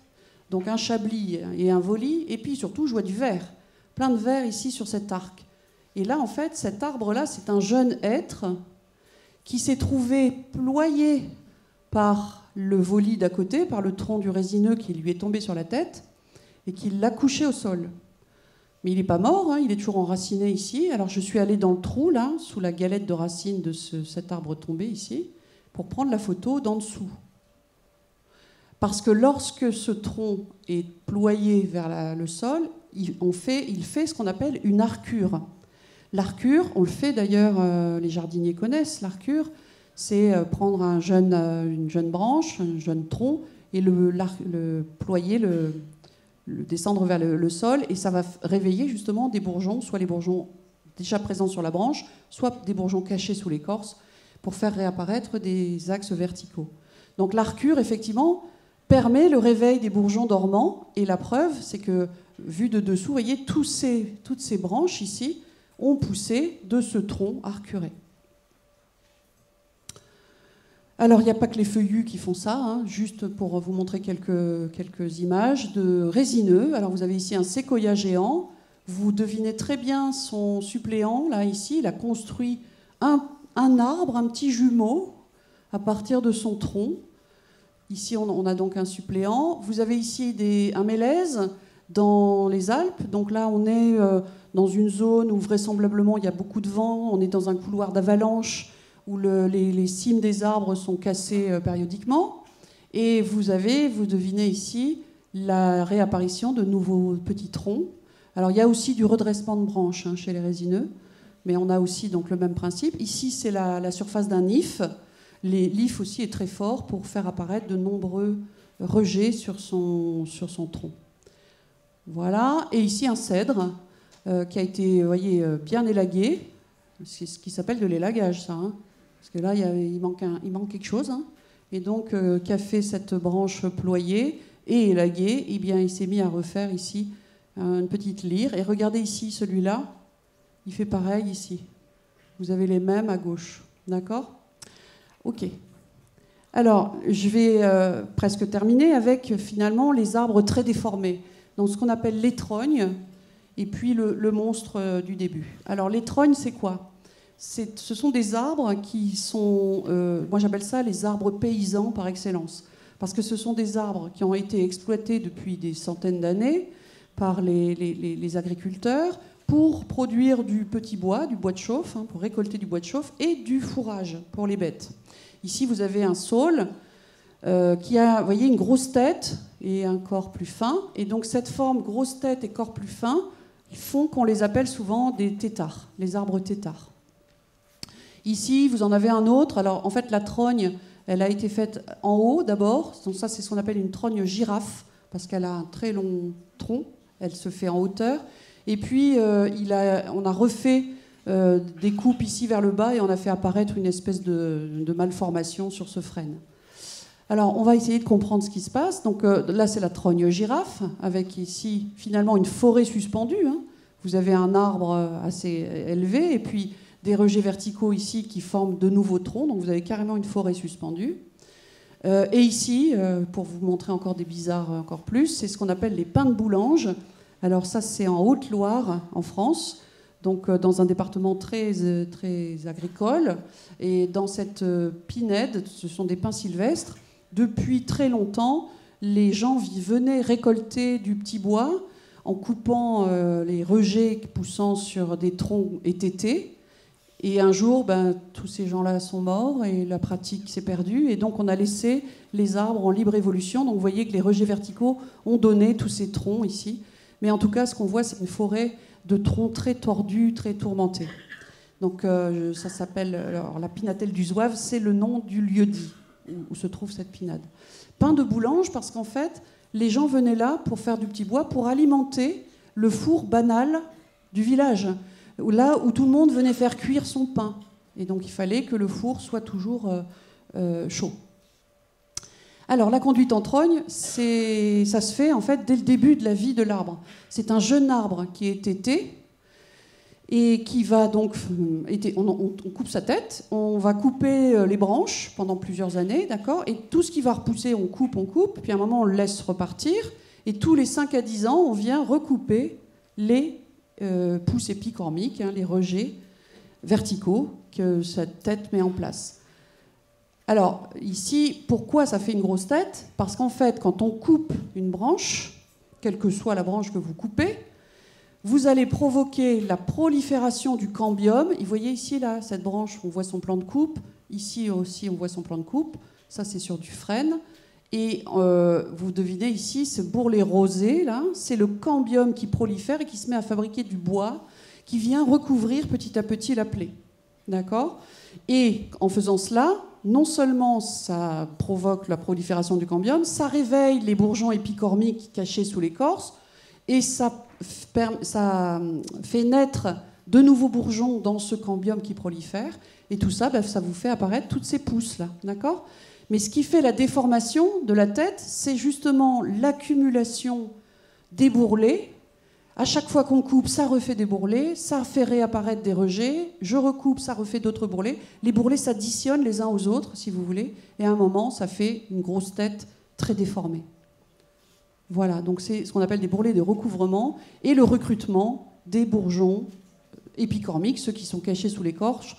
Donc un chablis et un voli. Et puis surtout je vois du verre, plein de verre ici sur cet arc. Et là, en fait, cet arbre-là, c'est un jeune hêtre qui s'est trouvé ployé par le voli d'à côté, par le tronc du résineux qui lui est tombé sur la tête et qui l'a couché au sol. Mais il n'est pas mort, il est toujours enraciné ici. Alors je suis allée dans le trou, là, sous la galette de racines de cet arbre tombé ici, pour prendre la photo d'en dessous. Parce que lorsque ce tronc est ployé vers le sol, il fait ce qu'on appelle une archure. L'archure, on le fait d'ailleurs, les jardiniers connaissent l'archure, c'est prendre une jeune branche, un jeune tronc, et le ployer, le descendre vers le sol, et ça va réveiller justement des bourgeons, soit les bourgeons déjà présents sur la branche, soit des bourgeons cachés sous l'écorce, pour faire réapparaître des axes verticaux. Donc l'archure, effectivement, permet le réveil des bourgeons dormants, et la preuve, c'est que, vu de dessous, vous voyez, toutes ces branches ici, ont poussé de ce tronc arcuré. Alors, il n'y a pas que les feuillus qui font ça, juste pour vous montrer quelques images de résineux. Alors, vous avez ici un séquoia géant. Vous devinez très bien son suppléant, là, ici. Il a construit un arbre, un petit jumeau, à partir de son tronc. Ici, on a donc un suppléant. Vous avez ici un mélèze dans les Alpes. Donc là, on est dans une zone où vraisemblablement il y a beaucoup de vent, on est dans un couloir d'avalanche où les cimes des arbres sont cassées périodiquement. Et vous devinez ici la réapparition de nouveaux petits troncs. Alors il y a aussi du redressement de branches chez les résineux, mais on a aussi donc le même principe. Ici, c'est la surface d'un if. L'if aussi est très fort pour faire apparaître de nombreux rejets sur son tronc. Voilà, et ici un cèdre qui a été, voyez, bien élagué. C'est ce qui s'appelle de l'élagage, ça. Parce que là, il manque quelque chose. Et donc, qu'a fait cette branche ployée et élaguée? Eh bien, il s'est mis à refaire ici une petite lyre. Et regardez ici, celui-là, il fait pareil ici. Vous avez les mêmes à gauche. D'accord? Ok. Alors, je vais presque terminer avec, finalement, les arbres très déformés. Donc, ce qu'on appelle l'étrogne, et puis le monstre du début. Alors l'étrogne, c'est quoi? Ce sont des arbres qui sont, moi j'appelle ça les arbres paysans par excellence, parce que ce sont des arbres qui ont été exploités depuis des centaines d'années par les agriculteurs pour produire du petit bois, du bois de chauffe, pour récolter du bois de chauffe, et du fourrage pour les bêtes. Ici, vous avez un saule qui a, vous voyez, une grosse tête et un corps plus fin. Et donc cette forme grosse tête et corps plus fin font qu'on les appelle souvent des têtards, les arbres têtards. Ici, vous en avez un autre. Alors en fait, la trogne, elle a été faite en haut d'abord. Donc ça, c'est ce qu'on appelle une trogne girafe, parce qu'elle a un très long tronc. Elle se fait en hauteur. Et puis, on a refait des coupes ici vers le bas et on a fait apparaître une espèce de malformation sur ce frêne. Alors, on va essayer de comprendre ce qui se passe. Donc là, c'est la trogne girafe, avec ici, finalement, une forêt suspendue. Hein. Vous avez un arbre assez élevé, et puis des rejets verticaux ici qui forment de nouveaux troncs. Donc, vous avez carrément une forêt suspendue. Et ici, pour vous montrer encore des bizarres encore plus, c'est ce qu'on appelle les pins de Boulange. Alors ça, c'est en Haute-Loire, en France, donc dans un département très agricole. Et dans cette pinède, ce sont des pins sylvestres. Depuis très longtemps, les gens venaient récolter du petit bois en coupant les rejets poussant sur des troncs étêtés. Et un jour, tous ces gens-là sont morts et la pratique s'est perdue. Et donc, on a laissé les arbres en libre évolution. Donc, vous voyez que les rejets verticaux ont donné tous ces troncs ici. Mais en tout cas, ce qu'on voit, c'est une forêt de troncs très tordus, très tourmentés. Donc, ça s'appelle la pinatelle du Zouave. C'est le nom du lieu-dit où se trouve cette pinade. Pain de Boulange, parce qu'en fait, les gens venaient là pour faire du petit bois, pour alimenter le four banal du village. Là où tout le monde venait faire cuire son pain. Et donc il fallait que le four soit toujours chaud. Alors la conduite en trogne, ça se fait en fait dès le début de la vie de l'arbre. C'est un jeune arbre qui est tété et qui va donc... On coupe sa tête, on va couper les branches pendant plusieurs années, d'accord ? Et tout ce qui va repousser, on coupe, puis à un moment on le laisse repartir, et tous les 5 à 10 ans, on vient recouper les pousses épicormiques, les rejets verticaux que cette tête met en place. Alors, ici, pourquoi ça fait une grosse tête ? Parce qu'en fait, quand on coupe une branche, quelle que soit la branche que vous coupez, vous allez provoquer la prolifération du cambium. Vous voyez ici, là, cette branche, on voit son plan de coupe. Ici aussi, on voit son plan de coupe. Ça, c'est sur du frêne. Et vous devinez ici, ce bourrelet rosé, là, c'est le cambium qui prolifère et qui se met à fabriquer du bois, qui vient recouvrir petit à petit la plaie. D'accord ? Et en faisant cela, non seulement ça provoque la prolifération du cambium, ça réveille les bourgeons épicormiques cachés sous l'écorce, et ça fait naître de nouveaux bourgeons dans ce cambium qui prolifère, et tout ça, ça vous fait apparaître toutes ces pousses-là. D'accord ? Mais ce qui fait la déformation de la tête, c'est justement l'accumulation des bourrelets. À chaque fois qu'on coupe, ça refait des bourrelets, ça fait réapparaître des rejets, je recoupe, ça refait d'autres bourrelets. Les bourrelets s'additionnent les uns aux autres, si vous voulez, et à un moment, ça fait une grosse tête très déformée. Voilà, donc c'est ce qu'on appelle des bourrelets de recouvrement et le recrutement des bourgeons épicormiques, ceux qui sont cachés sous l'écorce,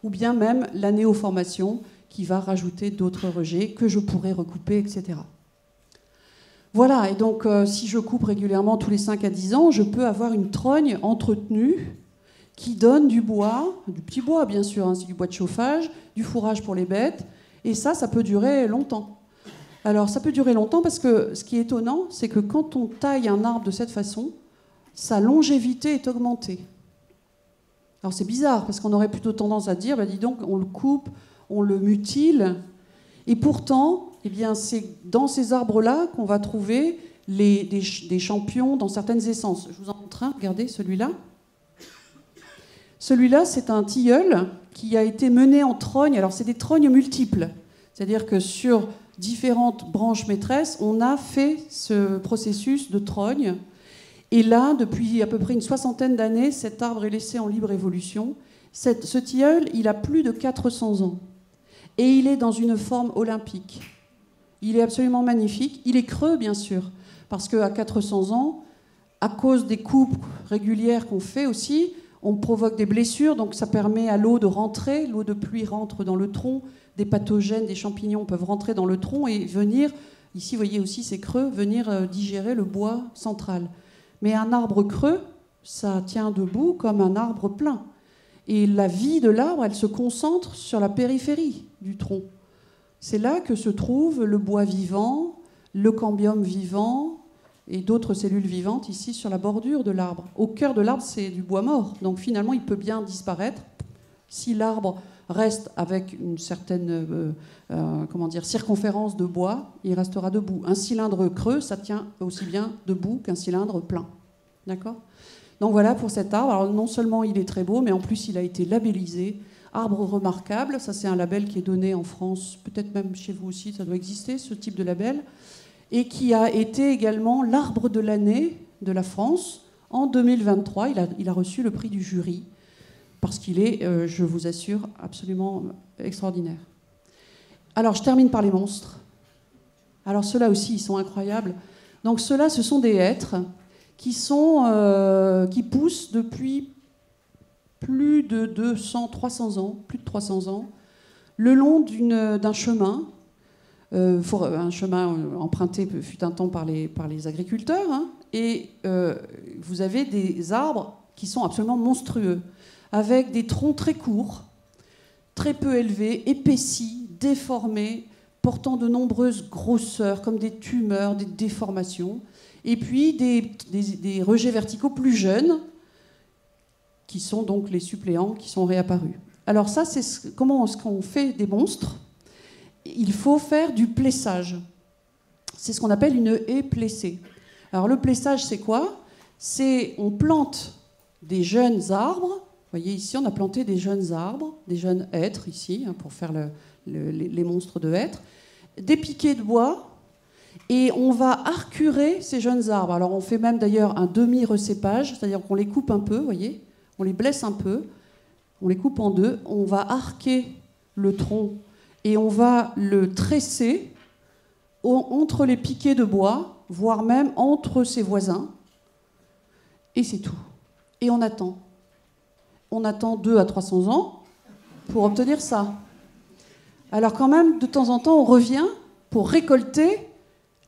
ou bien même la néoformation, qui va rajouter d'autres rejets que je pourrais recouper, etc. Voilà, et donc si je coupe régulièrement tous les 5 à 10 ans, je peux avoir une trogne entretenue qui donne du bois, du petit bois bien sûr, hein, c'est du bois de chauffage, du fourrage pour les bêtes, et ça peut durer longtemps. Alors ça peut durer longtemps parce que ce qui est étonnant, c'est que quand on taille un arbre de cette façon, sa longévité est augmentée. Alors c'est bizarre, parce qu'on aurait plutôt tendance à dire, dis donc, on le coupe, on le mutile, et pourtant, c'est dans ces arbres-là qu'on va trouver des champignons dans certaines essences. Je vous en montre un, regardez celui-là. Celui-là, c'est un tilleul qui a été mené en trogne. Alors, c'est des trognes multiples, c'est-à-dire que sur différentes branches maîtresses, on a fait ce processus de trogne. Et là, depuis à peu près une 60aine d'années, cet arbre est laissé en libre évolution. Ce tilleul, il a plus de 400 ans. Et il est dans une forme olympique. Il est absolument magnifique. Il est creux, bien sûr, parce qu'à 400 ans, à cause des coupes régulières qu'on fait aussi, on provoque des blessures, donc ça permet à l'eau de rentrer. L'eau de pluie rentre dans le tronc. Des pathogènes, des champignons peuvent rentrer dans le tronc et venir, ici, vous voyez aussi, c'est creux, venir digérer le bois central. Mais un arbre creux, ça tient debout comme un arbre plein. Et la vie de l'arbre, elle se concentre sur la périphérie du tronc. C'est là que se trouve le bois vivant, le cambium vivant et d'autres cellules vivantes ici sur la bordure de l'arbre. Au cœur de l'arbre, c'est du bois mort. Donc finalement, il peut bien disparaître. Si l'arbre reste avec une certaine circonférence de bois, il restera debout. Un cylindre creux, ça tient aussi bien debout qu'un cylindre plein. D'accord ? Donc voilà pour cet arbre. Alors non seulement il est très beau, mais en plus il a été labellisé. Arbre remarquable, ça c'est un label qui est donné en France, peut-être même chez vous aussi, ça doit exister ce type de label, et qui a été également l'arbre de l'année de la France en 2023. Il a reçu le prix du jury, parce qu'il est, je vous assure, absolument extraordinaire. Alors je termine par les monstres. Alors ceux-là aussi, ils sont incroyables. Donc ceux-là, ce sont des hêtres qui poussent depuis plus de 200, 300 ans, plus de 300 ans, le long d'un chemin, un chemin emprunté fut un temps par les agriculteurs, hein, et vous avez des arbres qui sont absolument monstrueux, avec des troncs très courts, très peu élevés, épaissis, déformés, portant de nombreuses grosseurs, comme des tumeurs, des déformations, et puis des rejets verticaux plus jeunes, qui sont donc les suppléants qui sont réapparus. Alors ça, c'est comment est-ce qu'on fait des monstres? Il faut faire du plessage. C'est ce qu'on appelle une haie plessée. Alors le plessage, c'est quoi? C'est on plante des jeunes arbres. Vous voyez ici, on a planté des jeunes arbres, des jeunes hêtres ici, hein, pour faire les monstres de hêtres, des piquets de bois, et on va arcurer ces jeunes arbres. Alors on fait même d'ailleurs un demi-recépage, c'est-à-dire qu'on les coupe un peu, vous voyez, on les blesse un peu, on les coupe en deux, on va arquer le tronc et on va le tresser entre les piquets de bois, voire même entre ses voisins, et c'est tout. Et on attend. On attend 200 à 300 ans pour obtenir ça. Alors quand même, de temps en temps, on revient pour récolter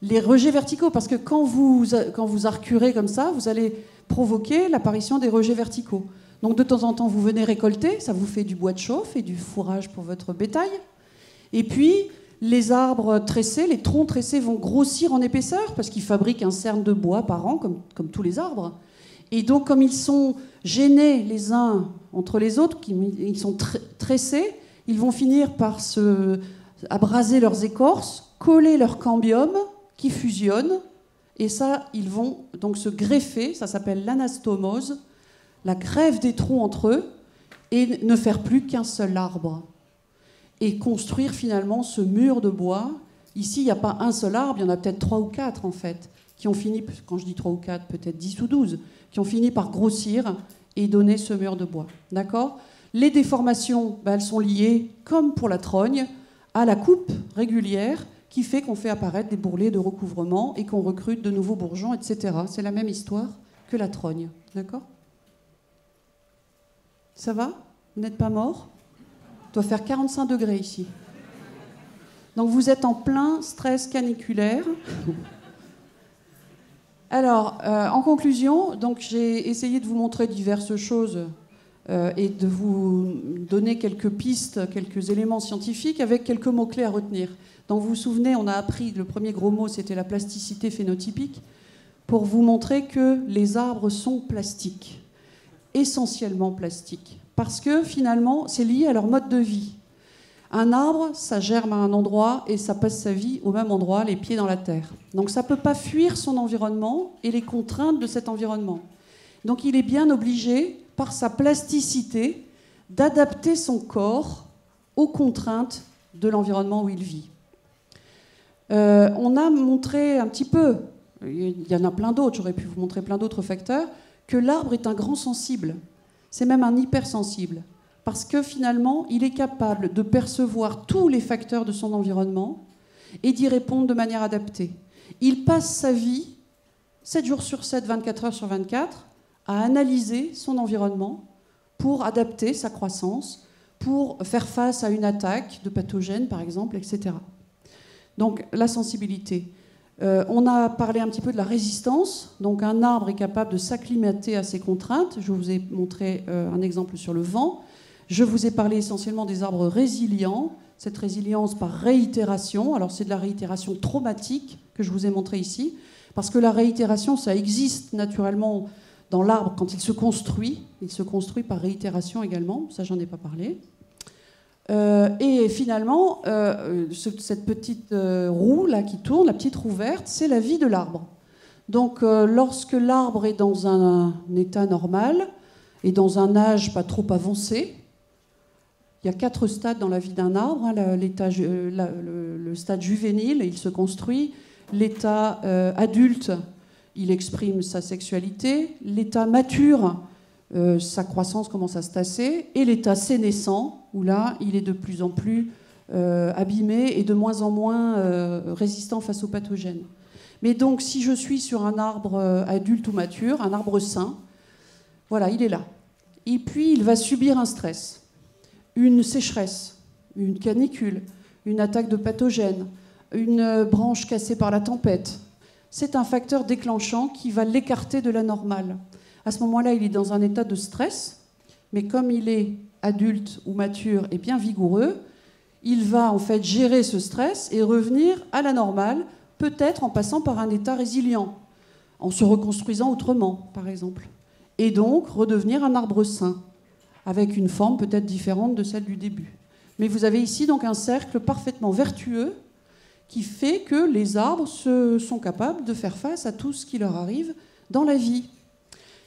les rejets verticaux, parce que quand vous arcurez comme ça, vous allez provoquer l'apparition des rejets verticaux. Donc de temps en temps, vous venez récolter, ça vous fait du bois de chauffe et du fourrage pour votre bétail. Et puis, les arbres tressés, les troncs tressés vont grossir en épaisseur, parce qu'ils fabriquent un cerne de bois par an, comme tous les arbres. Et donc, comme ils sont gênés les uns entre les autres, ils sont tressés, ils vont finir par abraser leurs écorces, coller leur cambium, qui fusionnent, et ça, ils vont donc se greffer, ça s'appelle l'anastomose, la greffe des troncs entre eux, et ne faire plus qu'un seul arbre. Et construire finalement ce mur de bois. Ici, il n'y a pas un seul arbre, il y en a peut-être 3 ou 4 en fait, qui ont fini, quand je dis 3 ou 4, peut-être 10 ou 12, qui ont fini par grossir et donner ce mur de bois. D'accord ? Les déformations, elles sont liées, comme pour la trogne, à la coupe régulière, qui fait qu'on fait apparaître des bourrelets de recouvrement et qu'on recrute de nouveaux bourgeons, etc. C'est la même histoire que la trogne. D'accord ? Ça va ? Vous n'êtes pas mort ? Il doit faire 45 degrés ici. Donc vous êtes en plein stress caniculaire. Alors, en conclusion, donc j'ai essayé de vous montrer diverses choses et de vous donner quelques pistes, quelques éléments scientifiques avec quelques mots-clés à retenir. Donc vous vous souvenez, on a appris, le premier gros mot, c'était la plasticité phénotypique, pour vous montrer que les arbres sont plastiques, essentiellement plastiques, parce que finalement, c'est lié à leur mode de vie. Un arbre, ça germe à un endroit et ça passe sa vie au même endroit, les pieds dans la terre. Donc ça ne peut pas fuir son environnement et les contraintes de cet environnement. Donc il est bien obligé, par sa plasticité, d'adapter son corps aux contraintes de l'environnement où il vit. On a montré un petit peu, il y en a plein d'autres, j'aurais pu vous montrer plein d'autres facteurs, que l'arbre est un grand sensible. C'est même un hypersensible. Parce que finalement, il est capable de percevoir tous les facteurs de son environnement et d'y répondre de manière adaptée. Il passe sa vie, 7 jours sur 7, 24 heures sur 24, à analyser son environnement pour adapter sa croissance, pour faire face à une attaque de pathogènes, par exemple, etc. Donc, la sensibilité. On a parlé un petit peu de la résistance. Donc, un arbre est capable de s'acclimater à ses contraintes. Je vous ai montré un exemple sur le vent. Je vous ai parlé essentiellement des arbres résilients, cette résilience par réitération. Alors c'est de la réitération traumatique que je vous ai montré ici, parce que la réitération, ça existe naturellement dans l'arbre quand il se construit par réitération également, ça j'en ai pas parlé. Et finalement, cette petite roue là qui tourne, la petite roue verte, c'est la vie de l'arbre. Donc, lorsque l'arbre est dans un état normal et dans un âge pas trop avancé, il y a 4 stades dans la vie d'un arbre. Le stade juvénile, il se construit. L'état adulte, il exprime sa sexualité. L'état mature, sa croissance commence à se tasser. Et l'état sénescent, où là, il est de plus en plus abîmé et de moins en moins résistant face aux pathogènes. Mais donc, si je suis sur un arbre adulte ou mature, un arbre sain, voilà, il est là. Et puis, il va subir un stress. Une sécheresse, une canicule, une attaque de pathogènes, une branche cassée par la tempête. C'est un facteur déclenchant qui va l'écarter de la normale. À ce moment-là, il est dans un état de stress, mais comme il est adulte ou mature et bien vigoureux, il va en fait gérer ce stress et revenir à la normale, peut-être en passant par un état résilient, en se reconstruisant autrement, par exemple. Et donc redevenir un arbre sain, avec une forme peut-être différente de celle du début. Mais vous avez ici donc un cercle parfaitement vertueux qui fait que les arbres sont capables de faire face à tout ce qui leur arrive dans la vie.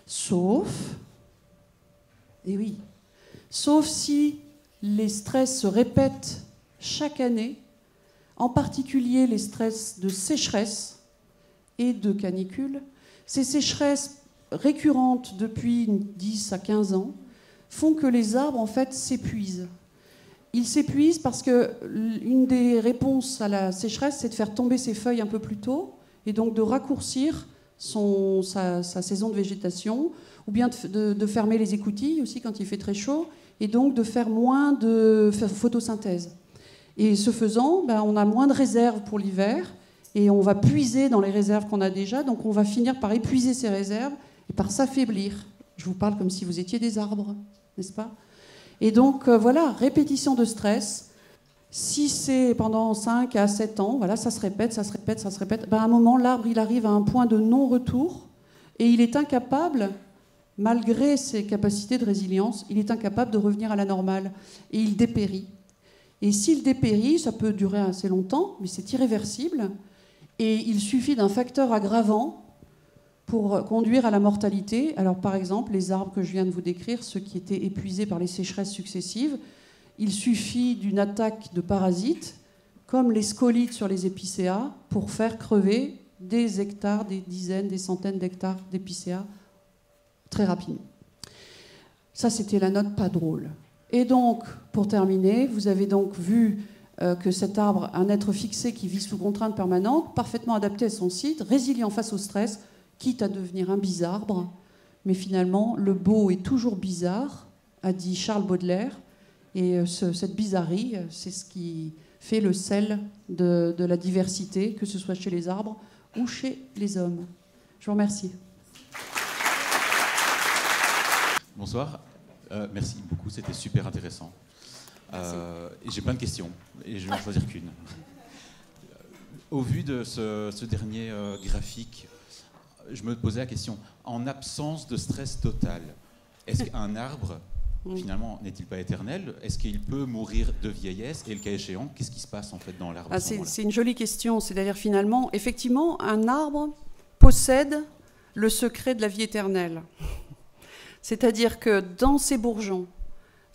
Sauf si les stress se répètent chaque année, en particulier les stress de sécheresse et de canicule. Ces sécheresses récurrentes depuis 10 à 15 ans font que les arbres, en fait, s'épuisent. Ils s'épuisent parce qu'une des réponses à la sécheresse, c'est de faire tomber ses feuilles un peu plus tôt et donc de raccourcir sa saison de végétation, ou bien de fermer les écoutilles aussi quand il fait très chaud, et donc de faire moins de photosynthèse. Et ce faisant, on a moins de réserves pour l'hiver, et on va puiser dans les réserves qu'on a déjà, donc on va finir par épuiser ces réserves et par s'affaiblir. Je vous parle comme si vous étiez des arbres, n'est-ce pas? Et donc, voilà, répétition de stress. Si c'est pendant 5 à 7 ans, voilà, ça se répète, ça se répète, ça se répète, à un moment, l'arbre, il arrive à un point de non-retour et il est incapable, malgré ses capacités de résilience, il est incapable de revenir à la normale et il dépérit. Et s'il dépérit, ça peut durer assez longtemps, mais c'est irréversible et il suffit d'un facteur aggravant pour conduire à la mortalité. Alors, par exemple, les arbres que je viens de vous décrire, ceux qui étaient épuisés par les sécheresses successives, il suffit d'une attaque de parasites, comme les scolites sur les épicéas, pour faire crever des hectares, des dizaines, des centaines d'hectares d'épicéas très rapidement. Ça, c'était la note pas drôle. Et donc, pour terminer, vous avez donc vu que cet arbre, un être fixé qui vit sous contrainte permanente, parfaitement adapté à son site, résilient face au stress, quitte à devenir un bizarbre. Mais finalement, le beau est toujours bizarre, a dit Charles Baudelaire. Et cette bizarrerie, c'est ce qui fait le sel de la diversité, que ce soit chez les arbres ou chez les hommes. Je vous remercie. Bonsoir. Merci beaucoup, c'était super intéressant. Et j'ai plein de questions, et je vais en choisir qu'une. Au vu de ce dernier graphique, je me posais la question, en absence de stress total, est-ce qu'un arbre, finalement, n'est-il pas éternel? Est-ce qu'il peut mourir de vieillesse? Et le cas échéant, qu'est-ce qui se passe en fait dans l'arbre? C'est une jolie question. C'est-à-dire finalement, effectivement, un arbre possède le secret de la vie éternelle. C'est-à-dire que dans ses bourgeons,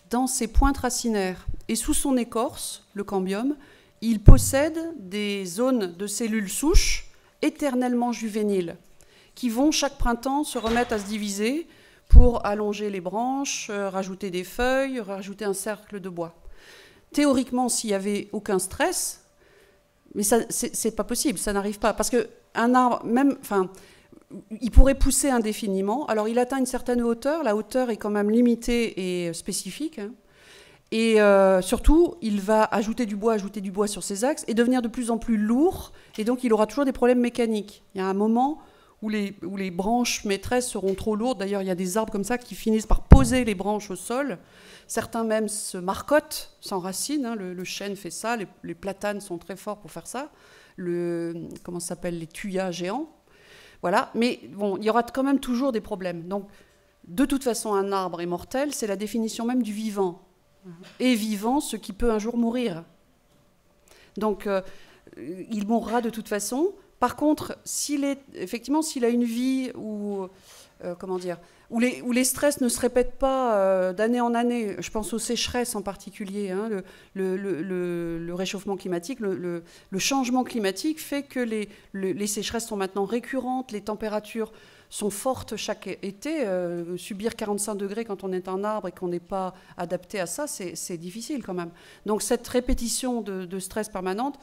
dans ses pointes racinaires et sous son écorce, le cambium, il possède des zones de cellules souches éternellement juvéniles qui vont chaque printemps se remettre à se diviser pour allonger les branches, rajouter des feuilles, rajouter un cercle de bois. Théoriquement, s'il n'y avait aucun stress, mais ça, c'est pas possible, ça n'arrive pas. Parce qu'un arbre, même, il pourrait pousser indéfiniment. Alors, il atteint une certaine hauteur. La hauteur est quand même limitée et spécifique. Et surtout, il va ajouter du bois sur ses axes et devenir de plus en plus lourd. Et donc, il aura toujours des problèmes mécaniques. Il y a un moment où les branches maîtresses seront trop lourdes. D'ailleurs, il y a des arbres comme ça qui finissent par poser les branches au sol. Certains même se marcotent, s'enracinent. Le chêne fait ça. Les platanes sont très forts pour faire ça. Comment ça s'appelle, les tuyas géants. Voilà. Mais bon, il y aura quand même toujours des problèmes. Donc, de toute façon, un arbre est mortel. C'est la définition même du vivant. Et vivant, ce qui peut un jour mourir. Donc, il mourra de toute façon. Par contre, effectivement, s'il a une vie où, comment dire, où les stress ne se répètent pas d'année en année, je pense aux sécheresses en particulier, hein, le réchauffement climatique, le changement climatique fait que les sécheresses sont maintenant récurrentes, les températures sont fortes chaque été. Subir 45 degrés quand on est un arbre et qu'on n'est pas adapté à ça, c'est difficile quand même. Donc cette répétition de stress permanente,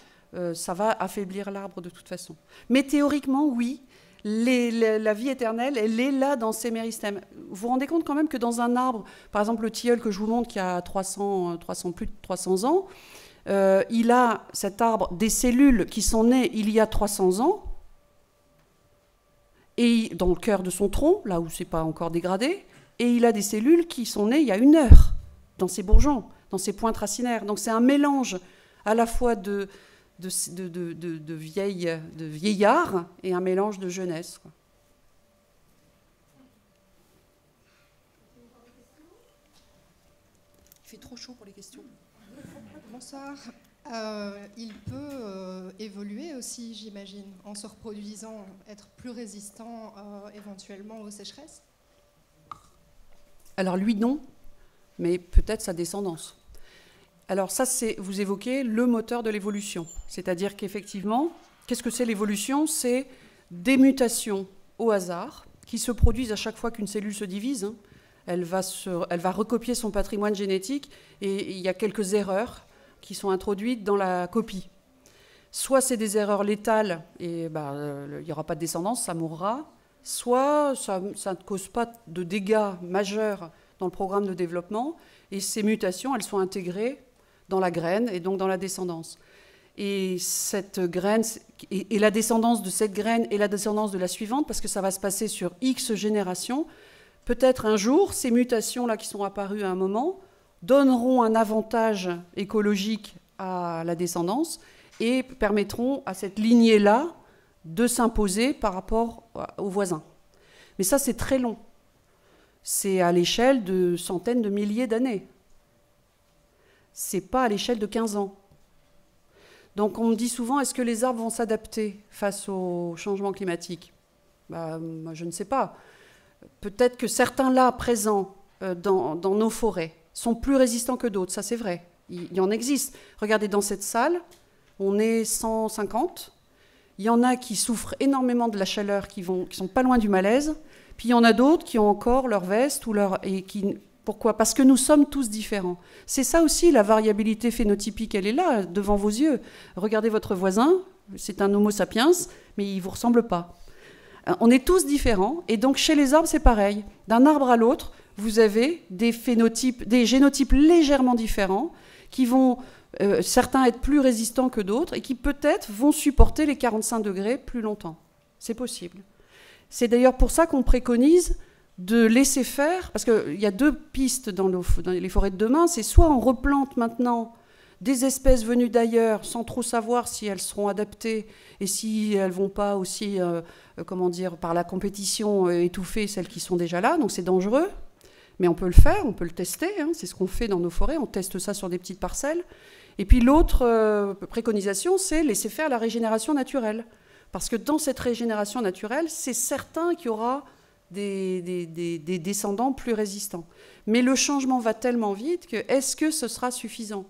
ça va affaiblir l'arbre de toute façon. Mais théoriquement, oui, la vie éternelle, elle est là dans ces méristèmes. Vous vous rendez compte quand même que dans un arbre, par exemple le tilleul que je vous montre qui a plus de 300 ans, il a, cet arbre, des cellules qui sont nées il y a 300 ans, et dans le cœur de son tronc, là où c'est pas encore dégradé, et il a des cellules qui sont nées il y a 1 heure, dans ses bourgeons, dans ses pointes racinaires. Donc c'est un mélange à la fois de vieillard et un mélange de jeunesse, quoi. Il fait trop chaud pour les questions. Bonsoir. Il peut évoluer aussi, j'imagine, en se reproduisant, être plus résistant éventuellement aux sécheresses? Alors lui, non, mais peut-être sa descendance. Alors ça, vous évoquez le moteur de l'évolution. C'est-à-dire qu'effectivement, qu'est-ce que c'est l'évolution? C'est des mutations au hasard qui se produisent à chaque fois qu'une cellule se divise, hein. Elle va recopier son patrimoine génétique et il y a quelques erreurs qui sont introduites dans la copie. Soit c'est des erreurs létales et il n'y aura pas de descendance, ça mourra. Soit ça ne cause pas de dégâts majeurs dans le programme de développement et ces mutations, elles sont intégrées dans la graine et donc dans la descendance. Et cette graine, et la descendance de cette graine et la descendance de la suivante, parce que ça va se passer sur X générations, peut-être un jour, ces mutations-là qui sont apparues à un moment donneront un avantage écologique à la descendance et permettront à cette lignée-là de s'imposer par rapport aux voisins. Mais ça, c'est très long. C'est à l'échelle de centaines de milliers d'années. C'est pas à l'échelle de 15 ans. Donc on me dit souvent, est-ce que les arbres vont s'adapter face au changement climatique? Moi, je ne sais pas. Peut-être que certains là, présents dans nos forêts, sont plus résistants que d'autres, ça c'est vrai. Il y en existe. Regardez, dans cette salle, on est 150. Il y en a qui souffrent énormément de la chaleur, qui sont pas loin du malaise. Puis il y en a d'autres qui ont encore leur veste ou pourquoi? Parce que nous sommes tous différents. C'est ça aussi, la variabilité phénotypique, elle est là, devant vos yeux. Regardez votre voisin, c'est un homo sapiens, mais il ne vous ressemble pas. On est tous différents, et donc chez les arbres, c'est pareil. D'un arbre à l'autre, vous avez des phénotypes, des génotypes légèrement différents, qui vont, certains être plus résistants que d'autres, et qui peut-être vont supporter les 45 degrés plus longtemps. C'est possible. C'est d'ailleurs pour ça qu'on préconise de laisser faire, parce qu'il y a 2 pistes dans les forêts de demain, c'est soit on replante maintenant des espèces venues d'ailleurs sans trop savoir si elles seront adaptées et si elles ne vont pas aussi, par la compétition étouffer celles qui sont déjà là, donc c'est dangereux, mais on peut le faire, on peut le tester, hein, c'est ce qu'on fait dans nos forêts, on teste ça sur des petites parcelles. Et puis l'autre préconisation, c'est laisser faire la régénération naturelle, parce que dans cette régénération naturelle, c'est certain qu'il y aura des descendants plus résistants. Mais le changement va tellement vite que est-ce que ce sera suffisant?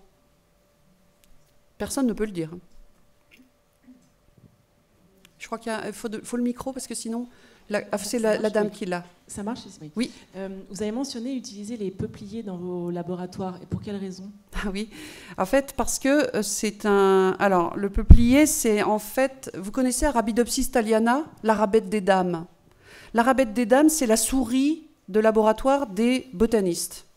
Personne ne peut le dire. Je crois qu'il faut le micro, parce que sinon, c'est la dame qui l'a. Ça marche, oui. Vous avez mentionné utiliser les peupliers dans vos laboratoires. Et pour quelle raison? Ah oui, en fait, parce que c'est un... Alors, le peuplier, c'est en fait... Vous connaissez Arabidopsis thaliana, l'arabette des dames? L'arabette des dames, c'est la souris de laboratoire des botanistes.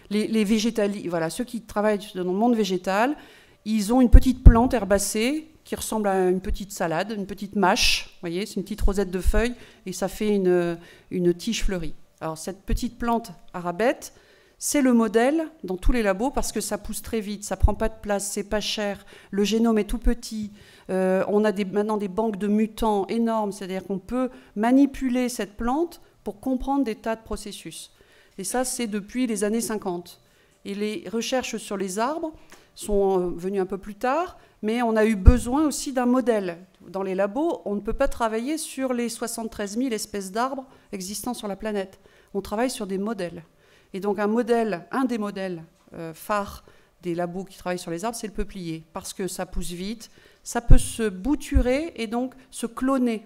Les végétalistes, voilà, ceux qui travaillent dans le monde végétal, ils ont une petite plante herbacée qui ressemble à une petite salade, une petite mâche, vous voyez, c'est une petite rosette de feuilles, et ça fait une tige fleurie. Alors cette petite plante arabette, c'est le modèle dans tous les labos, parce que ça pousse très vite, ça ne prend pas de place, c'est pas cher, le génome est tout petit, on a maintenant des banques de mutants énormes, c'est-à-dire qu'on peut manipuler cette plante pour comprendre des tas de processus. Et ça, c'est depuis les années 50. Et les recherches sur les arbres sont venues un peu plus tard, mais on a eu besoin aussi d'un modèle. dans les labos, on ne peut pas travailler sur les 73 000 espèces d'arbres existant sur la planète. On travaille sur des modèles. Et donc un des modèles phares des labos qui travaillent sur les arbres, c'est le peuplier, parce que ça pousse vite, ça peut se bouturer et donc se cloner.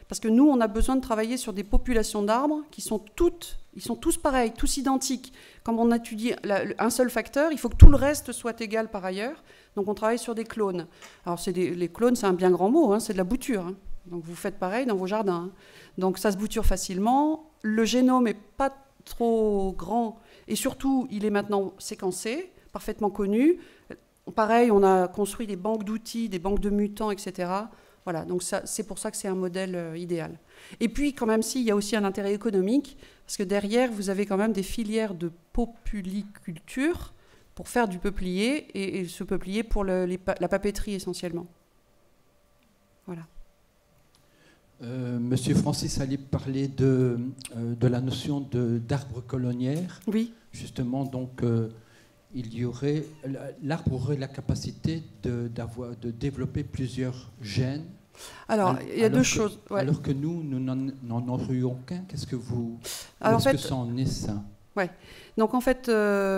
Parce que nous, on a besoin de travailler sur des populations d'arbres qui sont tous pareils, tous identiques. Comme on étudie un seul facteur, il faut que tout le reste soit égal par ailleurs. Donc on travaille sur des clones. Alors les clones, c'est un bien grand mot, hein, c'est de la bouture. Hein. Donc vous faites pareil dans vos jardins. Hein. Donc ça se bouture facilement. Le génome n'est pas trop grand et surtout, il est maintenant séquencé, parfaitement connu. Pareil, on a construit des banques d'outils, des banques de mutants, etc. Voilà, donc c'est pour ça que c'est un modèle idéal. Et puis, quand même, il y a aussi un intérêt économique, parce que derrière, vous avez quand même des filières de populiculture pour faire du peuplier, et ce peuplier pour la papeterie essentiellement. Voilà. Monsieur Francis allait parler de la notion d'arbre colonnière. Oui. Justement, donc, l'arbre aurait la capacité de développer plusieurs gènes. Alors, il y a deux choses. Ouais. Alors que nous n'en aurions qu'un. Qu'est-ce que vous... Alors, est-ce que ça en est ça? Ouais. Donc en fait,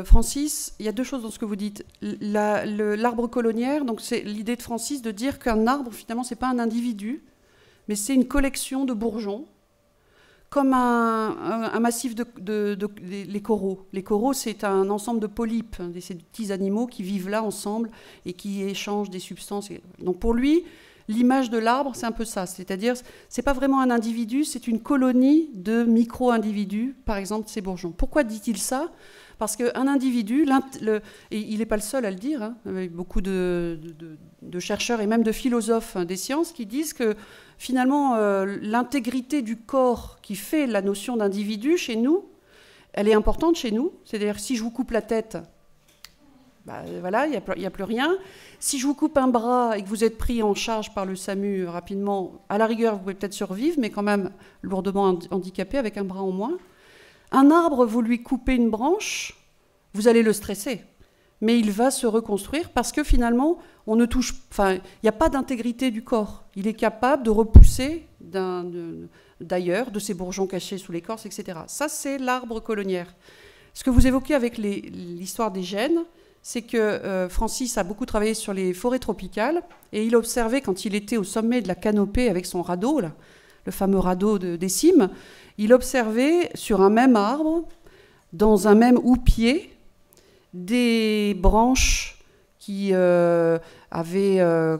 Francis, il y a deux choses dans ce que vous dites. L'arbre colonnière, donc c'est l'idée de Francis de dire qu'un arbre, finalement, c'est pas un individu, mais c'est une collection de bourgeons, comme un massif les coraux. Les coraux, c'est un ensemble de polypes, ces petits animaux qui vivent là ensemble et qui échangent des substances. Donc pour lui, l'image de l'arbre, c'est un peu ça. C'est-à-dire, c'est pas vraiment un individu, c'est une colonie de micro-individus, par exemple ces bourgeons. Pourquoi dit-il ça? Parce qu'un individu, et il n'est pas le seul à le dire, hein, avec beaucoup de chercheurs et même de philosophes des sciences qui disent que finalement, l'intégrité du corps qui fait la notion d'individu chez nous, elle est importante chez nous. C'est-à-dire, si je vous coupe la tête, voilà, il n'y a plus rien. Si je vous coupe un bras et que vous êtes pris en charge par le SAMU rapidement, à la rigueur, vous pouvez peut-être survivre, mais quand même lourdement handicapé avec un bras en moins. Un arbre, vous lui coupez une branche, vous allez le stresser. Mais il va se reconstruire parce que finalement, il n'y a pas d'intégrité du corps. Il est capable de repousser d'ailleurs, de ses bourgeons cachés sous l'écorce, etc. Ça, c'est l'arbre colonnière. Ce que vous évoquez avec l'histoire des gènes, c'est que Francis a beaucoup travaillé sur les forêts tropicales et il observait, quand il était au sommet de la canopée avec son radeau, là, le fameux radeau des cimes, il observait sur un même arbre, dans un même houppier, des branches qui avaient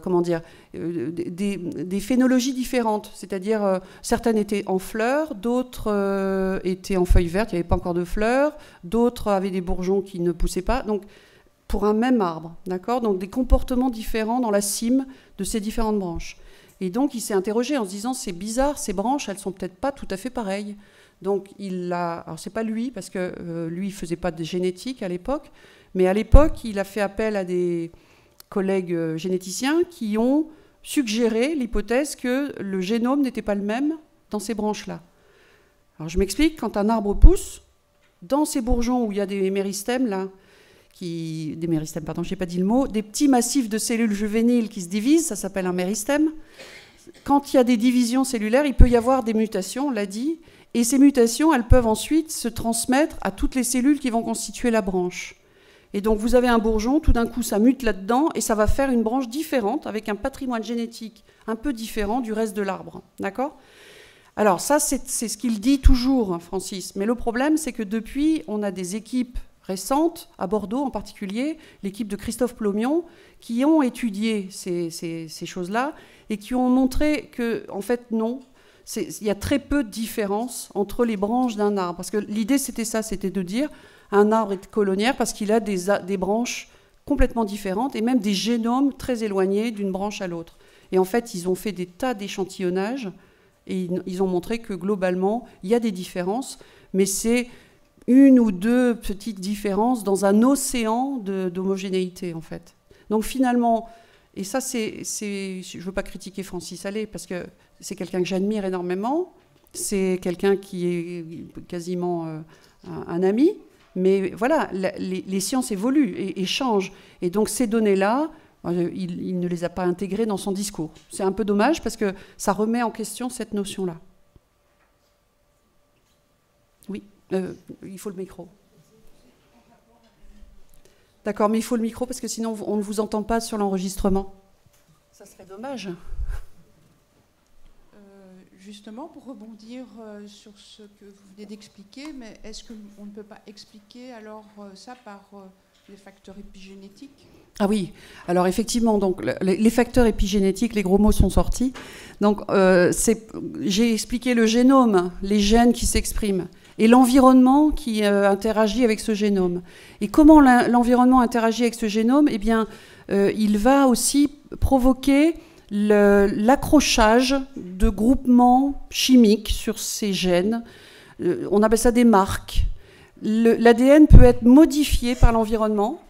des phénologies différentes. C'est-à-dire, certaines étaient en fleurs, d'autres étaient en feuilles vertes, il n'y avait pas encore de fleurs, d'autres avaient des bourgeons qui ne poussaient pas. Donc, pour un même arbre, d'accord ? Donc, des comportements différents dans la cime de ces différentes branches. Et donc, il s'est interrogé en se disant, c'est bizarre, ces branches, elles ne sont peut-être pas tout à fait pareilles. Donc, alors c'est pas lui, parce que lui, il ne faisait pas de génétique à l'époque, mais à l'époque, il a fait appel à des collègues généticiens qui ont suggéré l'hypothèse que le génome n'était pas le même dans ces branches-là. Alors, je m'explique, quand un arbre pousse, dans ces bourgeons où il y a des méristèmes, là, des petits massifs de cellules juvéniles qui se divisent, ça s'appelle un méristème. Quand il y a des divisions cellulaires, il peut y avoir des mutations, on l'a dit, et ces mutations, elles peuvent ensuite se transmettre à toutes les cellules qui vont constituer la branche. Et donc vous avez un bourgeon, tout d'un coup ça mute là-dedans, et ça va faire une branche différente, avec un patrimoine génétique un peu différent du reste de l'arbre. D'accord ? Alors ça, c'est ce qu'il dit toujours, Francis. Mais le problème, c'est que depuis, on a des équipes récentes, à Bordeaux en particulier, l'équipe de Christophe Plomion, qui ont étudié ces choses-là et qui ont montré que, en fait, non, il y a très peu de différence entre les branches d'un arbre. Parce que l'idée, c'était ça, c'était de dire un arbre est colonnière parce qu'il a des branches complètement différentes et même des génomes très éloignés d'une branche à l'autre. Et en fait, ils ont fait des tas d'échantillonnages et ils ont montré que globalement, il y a des différences, mais c'est une ou deux petites différences dans un océan d'homogénéité, en fait. Donc finalement, et ça, je ne veux pas critiquer Francis Allais, parce que c'est quelqu'un que j'admire énormément, c'est quelqu'un qui est quasiment un ami, mais voilà, les sciences évoluent et changent. Et donc ces données-là, Il ne les a pas intégrés dans son discours. C'est un peu dommage parce que ça remet en question cette notion-là. Oui, il faut le micro. D'accord, mais il faut le micro parce que sinon on ne vous entend pas sur l'enregistrement. Ça serait dommage. Justement, pour rebondir sur ce que vous venez d'expliquer, mais est-ce qu'on ne peut pas expliquer alors ça par les facteurs épigénétiques ? Ah oui, alors effectivement, donc, les facteurs épigénétiques, les gros mots sont sortis. Donc, j'ai expliqué le génome, les gènes qui s'expriment, et l'environnement qui interagit avec ce génome. Et comment l'environnement interagit avec ce génome ? Eh bien, il va aussi provoquer l'accrochage de groupements chimiques sur ces gènes. On appelle ça des marques. L'ADN peut être modifié par l'environnement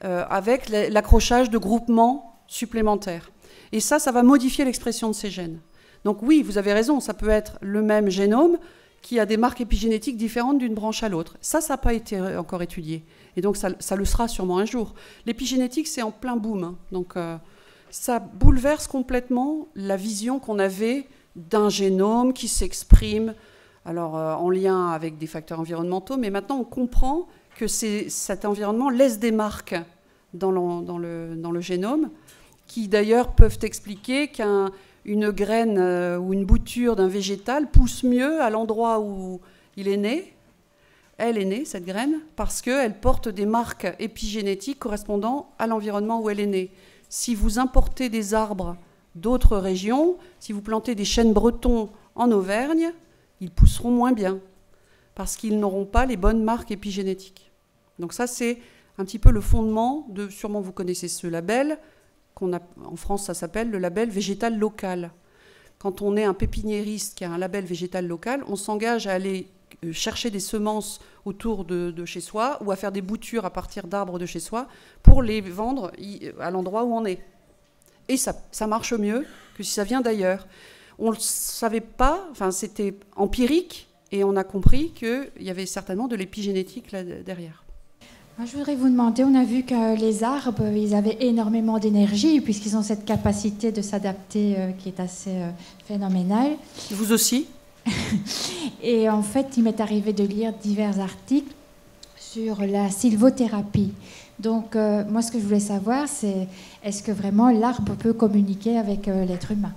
avec l'accrochage de groupements supplémentaires. Et ça va modifier l'expression de ces gènes. Donc oui, vous avez raison, ça peut être le même génome qui a des marques épigénétiques différentes d'une branche à l'autre. Ça n'a pas été encore étudié. Et donc ça le sera sûrement un jour. L'épigénétique, c'est en plein boom. Hein. Donc ça bouleverse complètement la vision qu'on avait d'un génome qui s'exprime alors, en lien avec des facteurs environnementaux, mais maintenant on comprend que cet environnement laisse des marques dans le génome, qui d'ailleurs peuvent expliquer qu'une graine ou une bouture d'un végétal pousse mieux à l'endroit où il est né. Elle est née, cette graine, parce qu'elle porte des marques épigénétiques correspondant à l'environnement où elle est née. Si vous importez des arbres d'autres régions, si vous plantez des chênes bretons en Auvergne, ils pousseront moins bien, parce qu'ils n'auront pas les bonnes marques épigénétiques. Donc ça, c'est un petit peu le fondement de, sûrement vous connaissez ce label, en France ça s'appelle le label végétal local. Quand on est un pépiniériste qui a un label végétal local, on s'engage à aller chercher des semences autour de chez soi ou à faire des boutures à partir d'arbres de chez soi pour les vendre à l'endroit où on est. Et ça marche mieux que si ça vient d'ailleurs. On ne le savait pas, enfin c'était empirique, et on a compris qu'il y avait certainement de l'épigénétique là derrière. Moi, je voudrais vous demander, on a vu que les arbres, ils avaient énormément d'énergie, puisqu'ils ont cette capacité de s'adapter qui est assez phénoménale. Vous aussi ? Et en fait, il m'est arrivé de lire divers articles sur la sylvothérapie. Donc, moi, ce que je voulais savoir, c'est est-ce que vraiment l'arbre peut communiquer avec l'être humain ?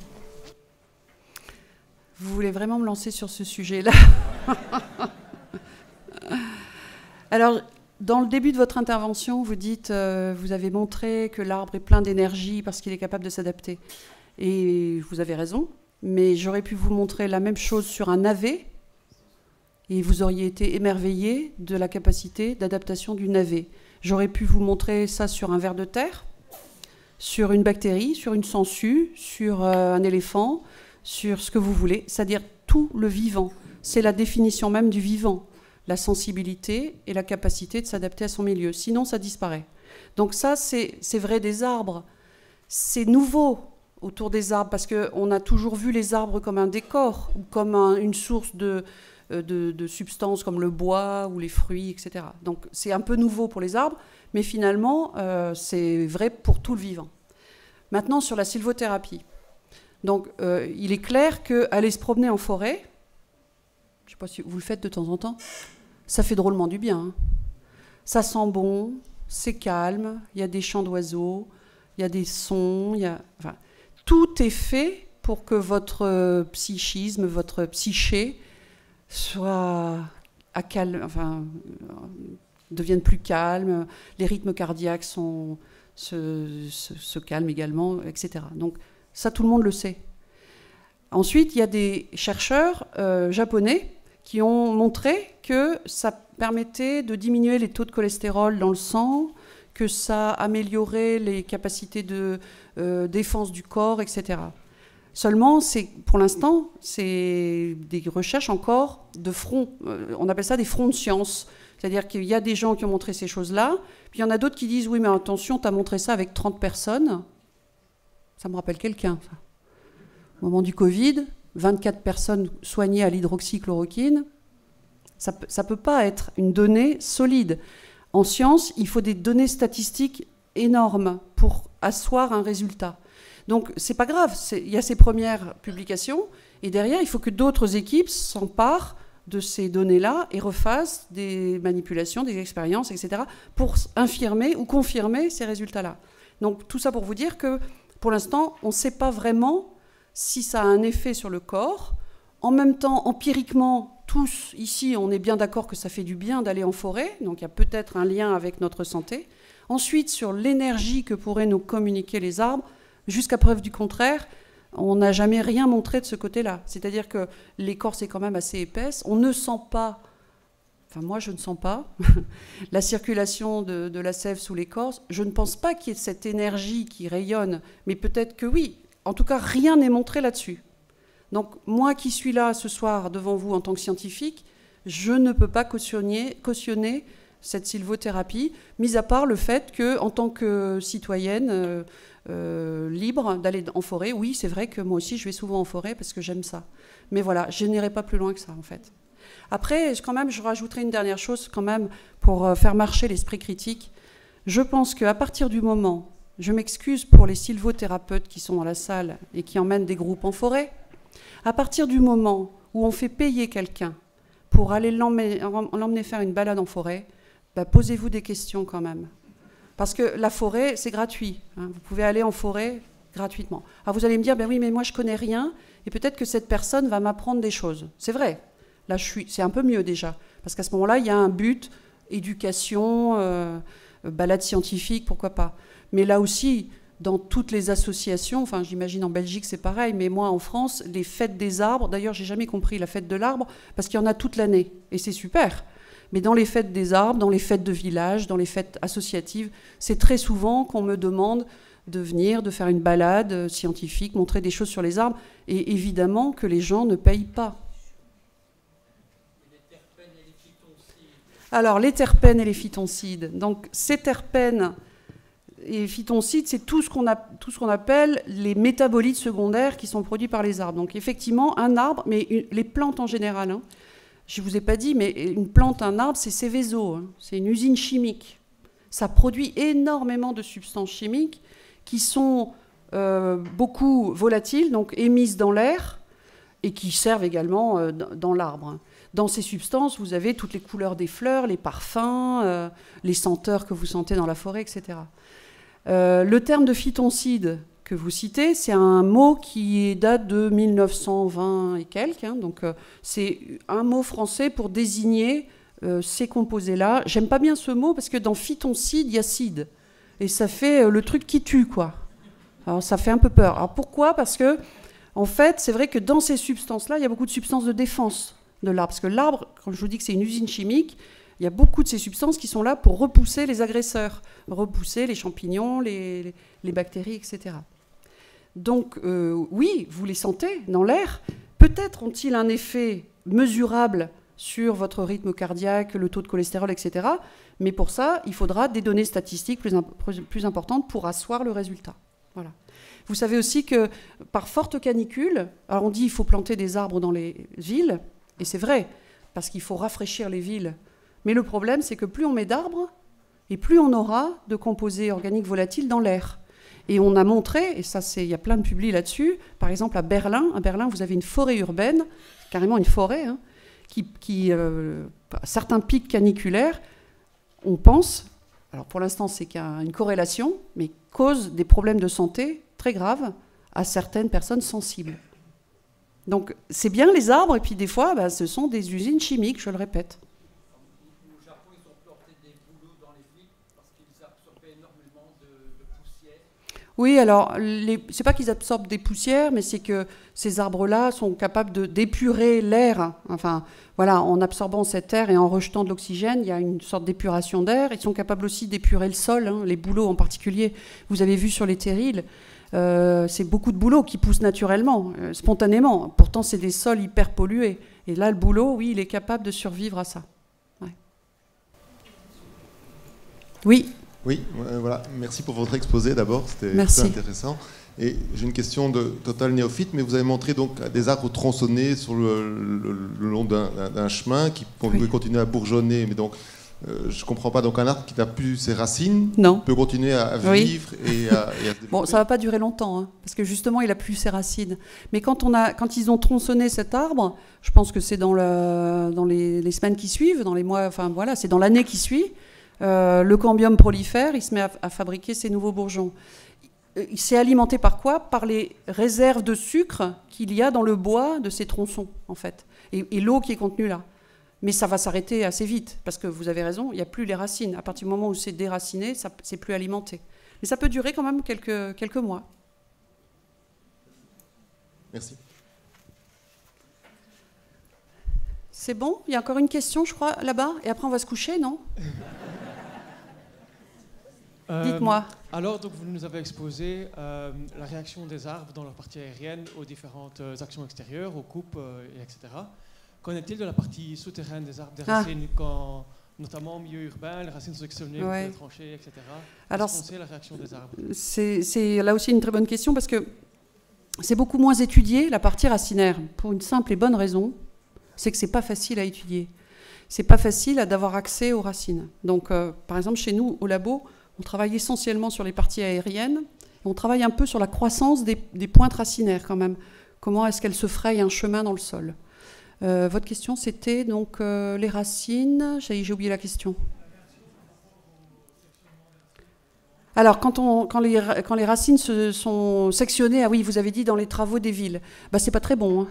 Vous voulez vraiment me lancer sur ce sujet-là ? Alors, dans le début de votre intervention, vous dites, vous avez montré que l'arbre est plein d'énergie parce qu'il est capable de s'adapter. Et vous avez raison, mais j'aurais pu vous montrer la même chose sur un navet, et vous auriez été émerveillé de la capacité d'adaptation du navet. J'aurais pu vous montrer ça sur un ver de terre, sur une bactérie, sur une sangsue, sur un éléphant, sur ce que vous voulez, c'est-à-dire tout le vivant. C'est la définition même du vivant, la sensibilité et la capacité de s'adapter à son milieu. Sinon, ça disparaît. Donc ça, c'est vrai des arbres. C'est nouveau autour des arbres, parce qu'on a toujours vu les arbres comme un décor, ou comme une source de substances comme le bois ou les fruits, etc. Donc c'est un peu nouveau pour les arbres, mais finalement, c'est vrai pour tout le vivant. Maintenant, sur la sylvothérapie. Donc, il est clair qu'aller se promener en forêt, je ne sais pas si vous le faites de temps en temps, ça fait drôlement du bien. Hein. Ça sent bon, c'est calme, il y a des chants d'oiseaux, il y a des sons, enfin, tout est fait pour que votre psychisme, votre psyché soit devienne plus calme, les rythmes cardiaques se calment également, etc. Donc, ça, tout le monde le sait. Ensuite, il y a des chercheurs japonais qui ont montré que ça permettait de diminuer les taux de cholestérol dans le sang, que ça améliorait les capacités de défense du corps, etc. Seulement, pour l'instant, c'est des recherches encore de front. On appelle ça des fronts de science. C'est-à-dire qu'il y a des gens qui ont montré ces choses-là, puis il y en a d'autres qui disent « Oui, mais attention, tu as montré ça avec 30 personnes. » Ça me rappelle quelqu'un. Au moment du Covid, 24 personnes soignées à l'hydroxychloroquine, ça ne peut pas être une donnée solide. En science, il faut des données statistiques énormes pour asseoir un résultat. Donc c'est pas grave, il y a ces premières publications, et derrière il faut que d'autres équipes s'emparent de ces données-là et refassent des manipulations, des expériences, etc., pour infirmer ou confirmer ces résultats-là. Donc tout ça pour vous dire que pour l'instant, on ne sait pas vraiment si ça a un effet sur le corps. En même temps, empiriquement, tous ici, on est bien d'accord que ça fait du bien d'aller en forêt, donc il y a peut-être un lien avec notre santé. Ensuite, sur l'énergie que pourraient nous communiquer les arbres, jusqu'à preuve du contraire, on n'a jamais rien montré de ce côté-là. C'est-à-dire que l'écorce est quand même assez épaisse, on ne sent pas, enfin moi je ne sens pas, la circulation de la sève sous l'écorce. Je ne pense pas qu'il y ait cette énergie qui rayonne, mais peut-être que oui. En tout cas, rien n'est montré là-dessus. Donc moi qui suis là ce soir devant vous en tant que scientifique, je ne peux pas cautionner cette sylvothérapie, mis à part le fait qu'en tant que citoyenne libre d'aller en forêt, oui, c'est vrai que moi aussi je vais souvent en forêt parce que j'aime ça. Mais voilà, je n'irai pas plus loin que ça en fait. Après, quand même, je rajouterai une dernière chose quand même pour faire marcher l'esprit critique. Je pense qu'à partir du moment, je m'excuse pour les sylvothérapeutes qui sont dans la salle et qui emmènent des groupes en forêt, à partir du moment où on fait payer quelqu'un pour aller l'emmener faire une balade en forêt, bah, posez-vous des questions quand même. Parce que la forêt, c'est gratuit. Hein. Vous pouvez aller en forêt gratuitement. Alors vous allez me dire, ben oui, mais moi je connais rien, et peut-être que cette personne va m'apprendre des choses. C'est vrai. Là, c'est un peu mieux déjà. Parce qu'à ce moment-là, il y a un but, éducation, balade scientifique, pourquoi pas. Mais là aussi, dans toutes les associations, enfin j'imagine en Belgique c'est pareil, mais moi en France, les fêtes des arbres, d'ailleurs j'ai jamais compris la fête de l'arbre, parce qu'il y en a toute l'année, et c'est super. Mais dans les fêtes des arbres, dans les fêtes de village, dans les fêtes associatives, c'est très souvent qu'on me demande de venir, de faire une balade scientifique, montrer des choses sur les arbres, et évidemment que les gens ne payent pas. Alors les terpènes et les phytoncides, donc ces terpènes et phytoncides, c'est tout ce qu'on appelle les métabolites secondaires qui sont produits par les arbres. Donc effectivement, un arbre, mais les plantes en général, hein, je ne vous ai pas dit, mais une plante, un arbre, c'est Céveso, hein, c'est une usine chimique. Ça produit énormément de substances chimiques qui sont beaucoup volatiles, donc émises dans l'air, et qui servent également dans l'arbre. Dans ces substances, vous avez toutes les couleurs des fleurs, les parfums, les senteurs que vous sentez dans la forêt, etc. Le terme de phytoncide que vous citez, c'est un mot qui date de 1920 et quelques. Hein, donc c'est un mot français pour désigner ces composés-là. J'aime pas bien ce mot parce que dans phytoncide, il y a cide. Et ça fait le truc qui tue, quoi. Alors ça fait un peu peur. Alors pourquoi ? Parce que, en fait, c'est vrai que dans ces substances-là, il y a beaucoup de substances de défense de l'arbre. Parce que l'arbre, quand je vous dis que c'est une usine chimique, il y a beaucoup de ces substances qui sont là pour repousser les agresseurs, repousser les champignons, les bactéries, etc. Donc, oui, vous les sentez dans l'air. Peut-être ont-ils un effet mesurable sur votre rythme cardiaque, le taux de cholestérol, etc. Mais pour ça, il faudra des données statistiques plus importantes pour asseoir le résultat. Voilà. Vous savez aussi que par forte canicule, alors on dit qu'il faut planter des arbres dans les villes, et c'est vrai, parce qu'il faut rafraîchir les villes. Mais le problème, c'est que plus on met d'arbres, et plus on aura de composés organiques volatiles dans l'air. Et on a montré, et ça, il y a plein de publis là-dessus, par exemple à Berlin, vous avez une forêt urbaine, carrément une forêt, hein, certains pics caniculaires, on pense, alors pour l'instant c'est qu'il y a une corrélation, mais cause des problèmes de santé très graves à certaines personnes sensibles. Donc c'est bien les arbres, et puis des fois, ce sont des usines chimiques, je le répète. Au Japon, ils ont planté des bouleaux dans les villes parce qu'ils absorbaient énormément de poussière. Oui, alors, c'est pas qu'ils absorbent des poussières, mais c'est que ces arbres-là sont capables d'épurer l'air. Enfin, voilà, en absorbant cet air et en rejetant de l'oxygène, il y a une sorte d'épuration d'air. Ils sont capables aussi d'épurer le sol, hein, les bouleaux en particulier. Vous avez vu sur les terrils, c'est beaucoup de bouleaux qui poussent naturellement, spontanément. Pourtant, c'est des sols hyper pollués. Et là, le bouleau, oui, il est capable de survivre à ça. Ouais. Oui. Oui, voilà. Merci pour votre exposé d'abord, c'était très intéressant. Et j'ai une question de total néophyte, mais vous avez montré donc des arbres tronçonnés sur le long d'un chemin qui pouvaient continuer à bourgeonner. Mais donc, Je ne comprends pas. Donc un arbre qui n'a plus ses racines peut continuer à vivre et à se développer. Bon, ça ne va pas durer longtemps, hein, parce que justement, il n'a plus ses racines. Mais quand ils ont tronçonné cet arbre, je pense que c'est dans les semaines qui suivent, dans les mois, enfin voilà, c'est dans l'année qui suit, le cambium prolifère, il se met à fabriquer ses nouveaux bourgeons. Il s'est alimenté par quoi? Par les réserves de sucre qu'il y a dans le bois de ces tronçons, en fait, et l'eau qui est contenue là. Mais ça va s'arrêter assez vite, parce que vous avez raison, il n'y a plus les racines. À partir du moment où c'est déraciné, c'est plus alimenté. Mais ça peut durer quand même quelques mois. Merci. C'est bon? Il y a encore une question, je crois, là-bas. Et après, on va se coucher, non? Dites-moi. Alors, donc, vous nous avez exposé la réaction des arbres dans leur partie aérienne aux différentes actions extérieures, aux coupes, etc. Qu'en est-il de la partie souterraine des arbres, des racines, quand, notamment en milieu urbain, les racines sont sectionnées, tranchées, etc. Alors, qu'est-ce qu'on sait, la réaction des arbres? C'est là aussi une très bonne question, parce que c'est beaucoup moins étudié, la partie racinaire, pour une simple et bonne raison, c'est que c'est pas facile à étudier. C'est pas facile d'avoir accès aux racines. Donc, par exemple, chez nous, au labo, on travaille essentiellement sur les parties aériennes, et on travaille un peu sur la croissance des pointes racinaires, quand même. Comment est-ce qu'elles se frayent un chemin dans le sol? Votre question, c'était donc les racines. J'ai oublié la question. Alors, quand les racines se sont sectionnées, ah oui, vous avez dit dans les travaux des villes, bah, c'est pas très bon. Hein.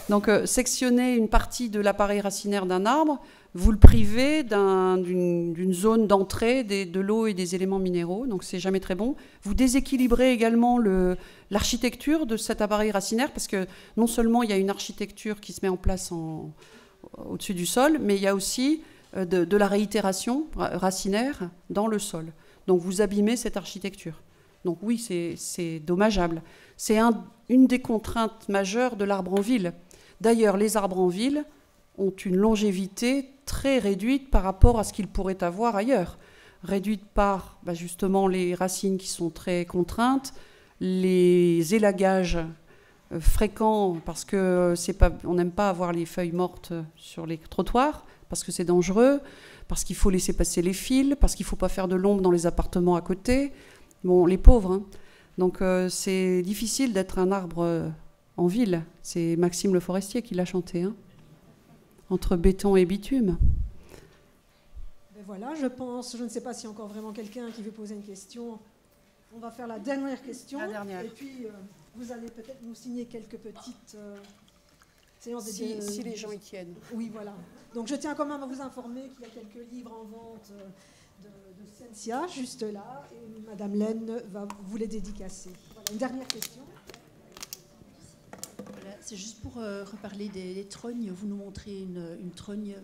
Donc, sectionner une partie de l'appareil racinaire d'un arbre, vous le privez d'une zone d'entrée de l'eau et des éléments minéraux, donc c'est jamais très bon. Vous déséquilibrez également l'architecture de cet appareil racinaire, parce que non seulement il y a une architecture qui se met en place au-dessus du sol, mais il y a aussi de la réitération racinaire dans le sol. Donc vous abîmez cette architecture. Donc oui, c'est dommageable. C'est une des contraintes majeures de l'arbre en ville. D'ailleurs, les arbres en ville ont une longévité très réduite par rapport à ce qu'ils pourraient avoir ailleurs. Réduite par justement les racines qui sont très contraintes, les élagages fréquents, parce qu'on n'aime pas avoir les feuilles mortes sur les trottoirs, parce que c'est dangereux, parce qu'il faut laisser passer les fils, parce qu'il ne faut pas faire de l'ombre dans les appartements à côté. Bon, les pauvres. Hein. Donc c'est difficile d'être un arbre en ville. C'est Maxime Le Forestier qui l'a chanté. Hein. Entre béton et bitume. Ben voilà, je pense, je ne sais pas s'il y a encore vraiment quelqu'un qui veut poser une question. On va faire la dernière question. La dernière. Et puis, vous allez peut-être nous signer quelques petites séances si les gens y tiennent. Oui, voilà. Donc, je tiens quand même à vous informer qu'il y a quelques livres en vente de Sensia, juste là, et Madame Laine va vous les dédicacer. Voilà, une dernière question. C'est juste pour reparler des trognes. Vous nous montrez une trogne,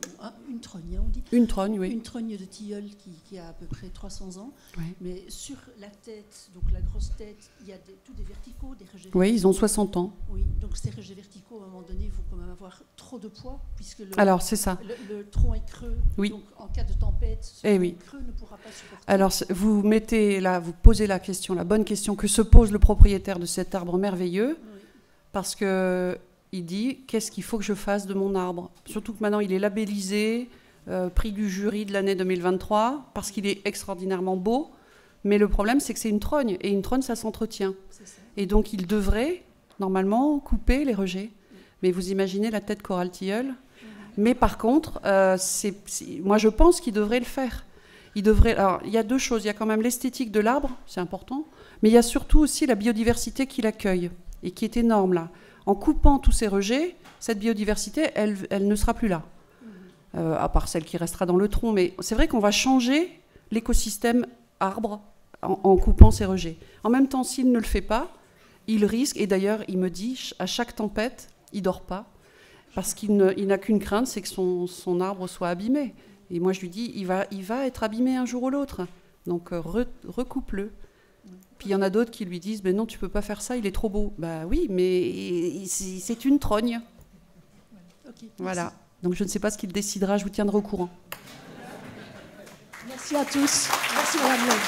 une trogne, on dit. Une trogne, oui. Une trogne de tilleul qui a à peu près 300 ans. Oui. Mais sur la tête, donc la grosse tête, il y a tous des verticaux, des rejets. Oui, ils ont 60 ans. Oui, donc ces rejets verticaux, à un moment donné, il faut quand même avoir trop de poids, puisque alors, c'est ça. Le tronc est creux. Oui. Donc en cas de tempête, ce tronc creux ne pourra pas supporter. Alors, vous posez la question, la bonne question que se pose le propriétaire de cet arbre merveilleux. Oui. Parce qu'il dit, qu'est-ce qu'il faut que je fasse de mon arbre? Surtout que maintenant, il est labellisé, prix du jury de l'année 2023, parce qu'il est extraordinairement beau. Mais le problème, c'est que c'est une trogne. Et une trogne, ça s'entretient. Et donc, il devrait, normalement, couper les rejets. Mais vous imaginez la tête Coral Tilleul. Mais par contre, moi, je pense qu'il devrait le faire. Alors, il y a deux choses. Il y a quand même l'esthétique de l'arbre, c'est important. Mais il y a surtout aussi la biodiversité qu'il accueille. Et qui est énorme là. En coupant tous ces rejets, cette biodiversité, elle ne sera plus là. À part celle qui restera dans le tronc. Mais c'est vrai qu'on va changer l'écosystème arbre en coupant ces rejets. En même temps, s'il ne le fait pas, il risque, et d'ailleurs, il me dit, à chaque tempête, il ne dort pas, parce qu'il n'a qu'une crainte, c'est que son arbre soit abîmé. Et moi, je lui dis, il va être abîmé un jour ou l'autre. Donc, recoupe-le. Puis il y en a d'autres qui lui disent, non, tu ne peux pas faire ça, il est trop beau. Bah oui, mais c'est une trogne. Okay, voilà. Donc je ne sais pas ce qu'il décidera, je vous tiendrai au courant. Merci à tous. Merci Madame Laine.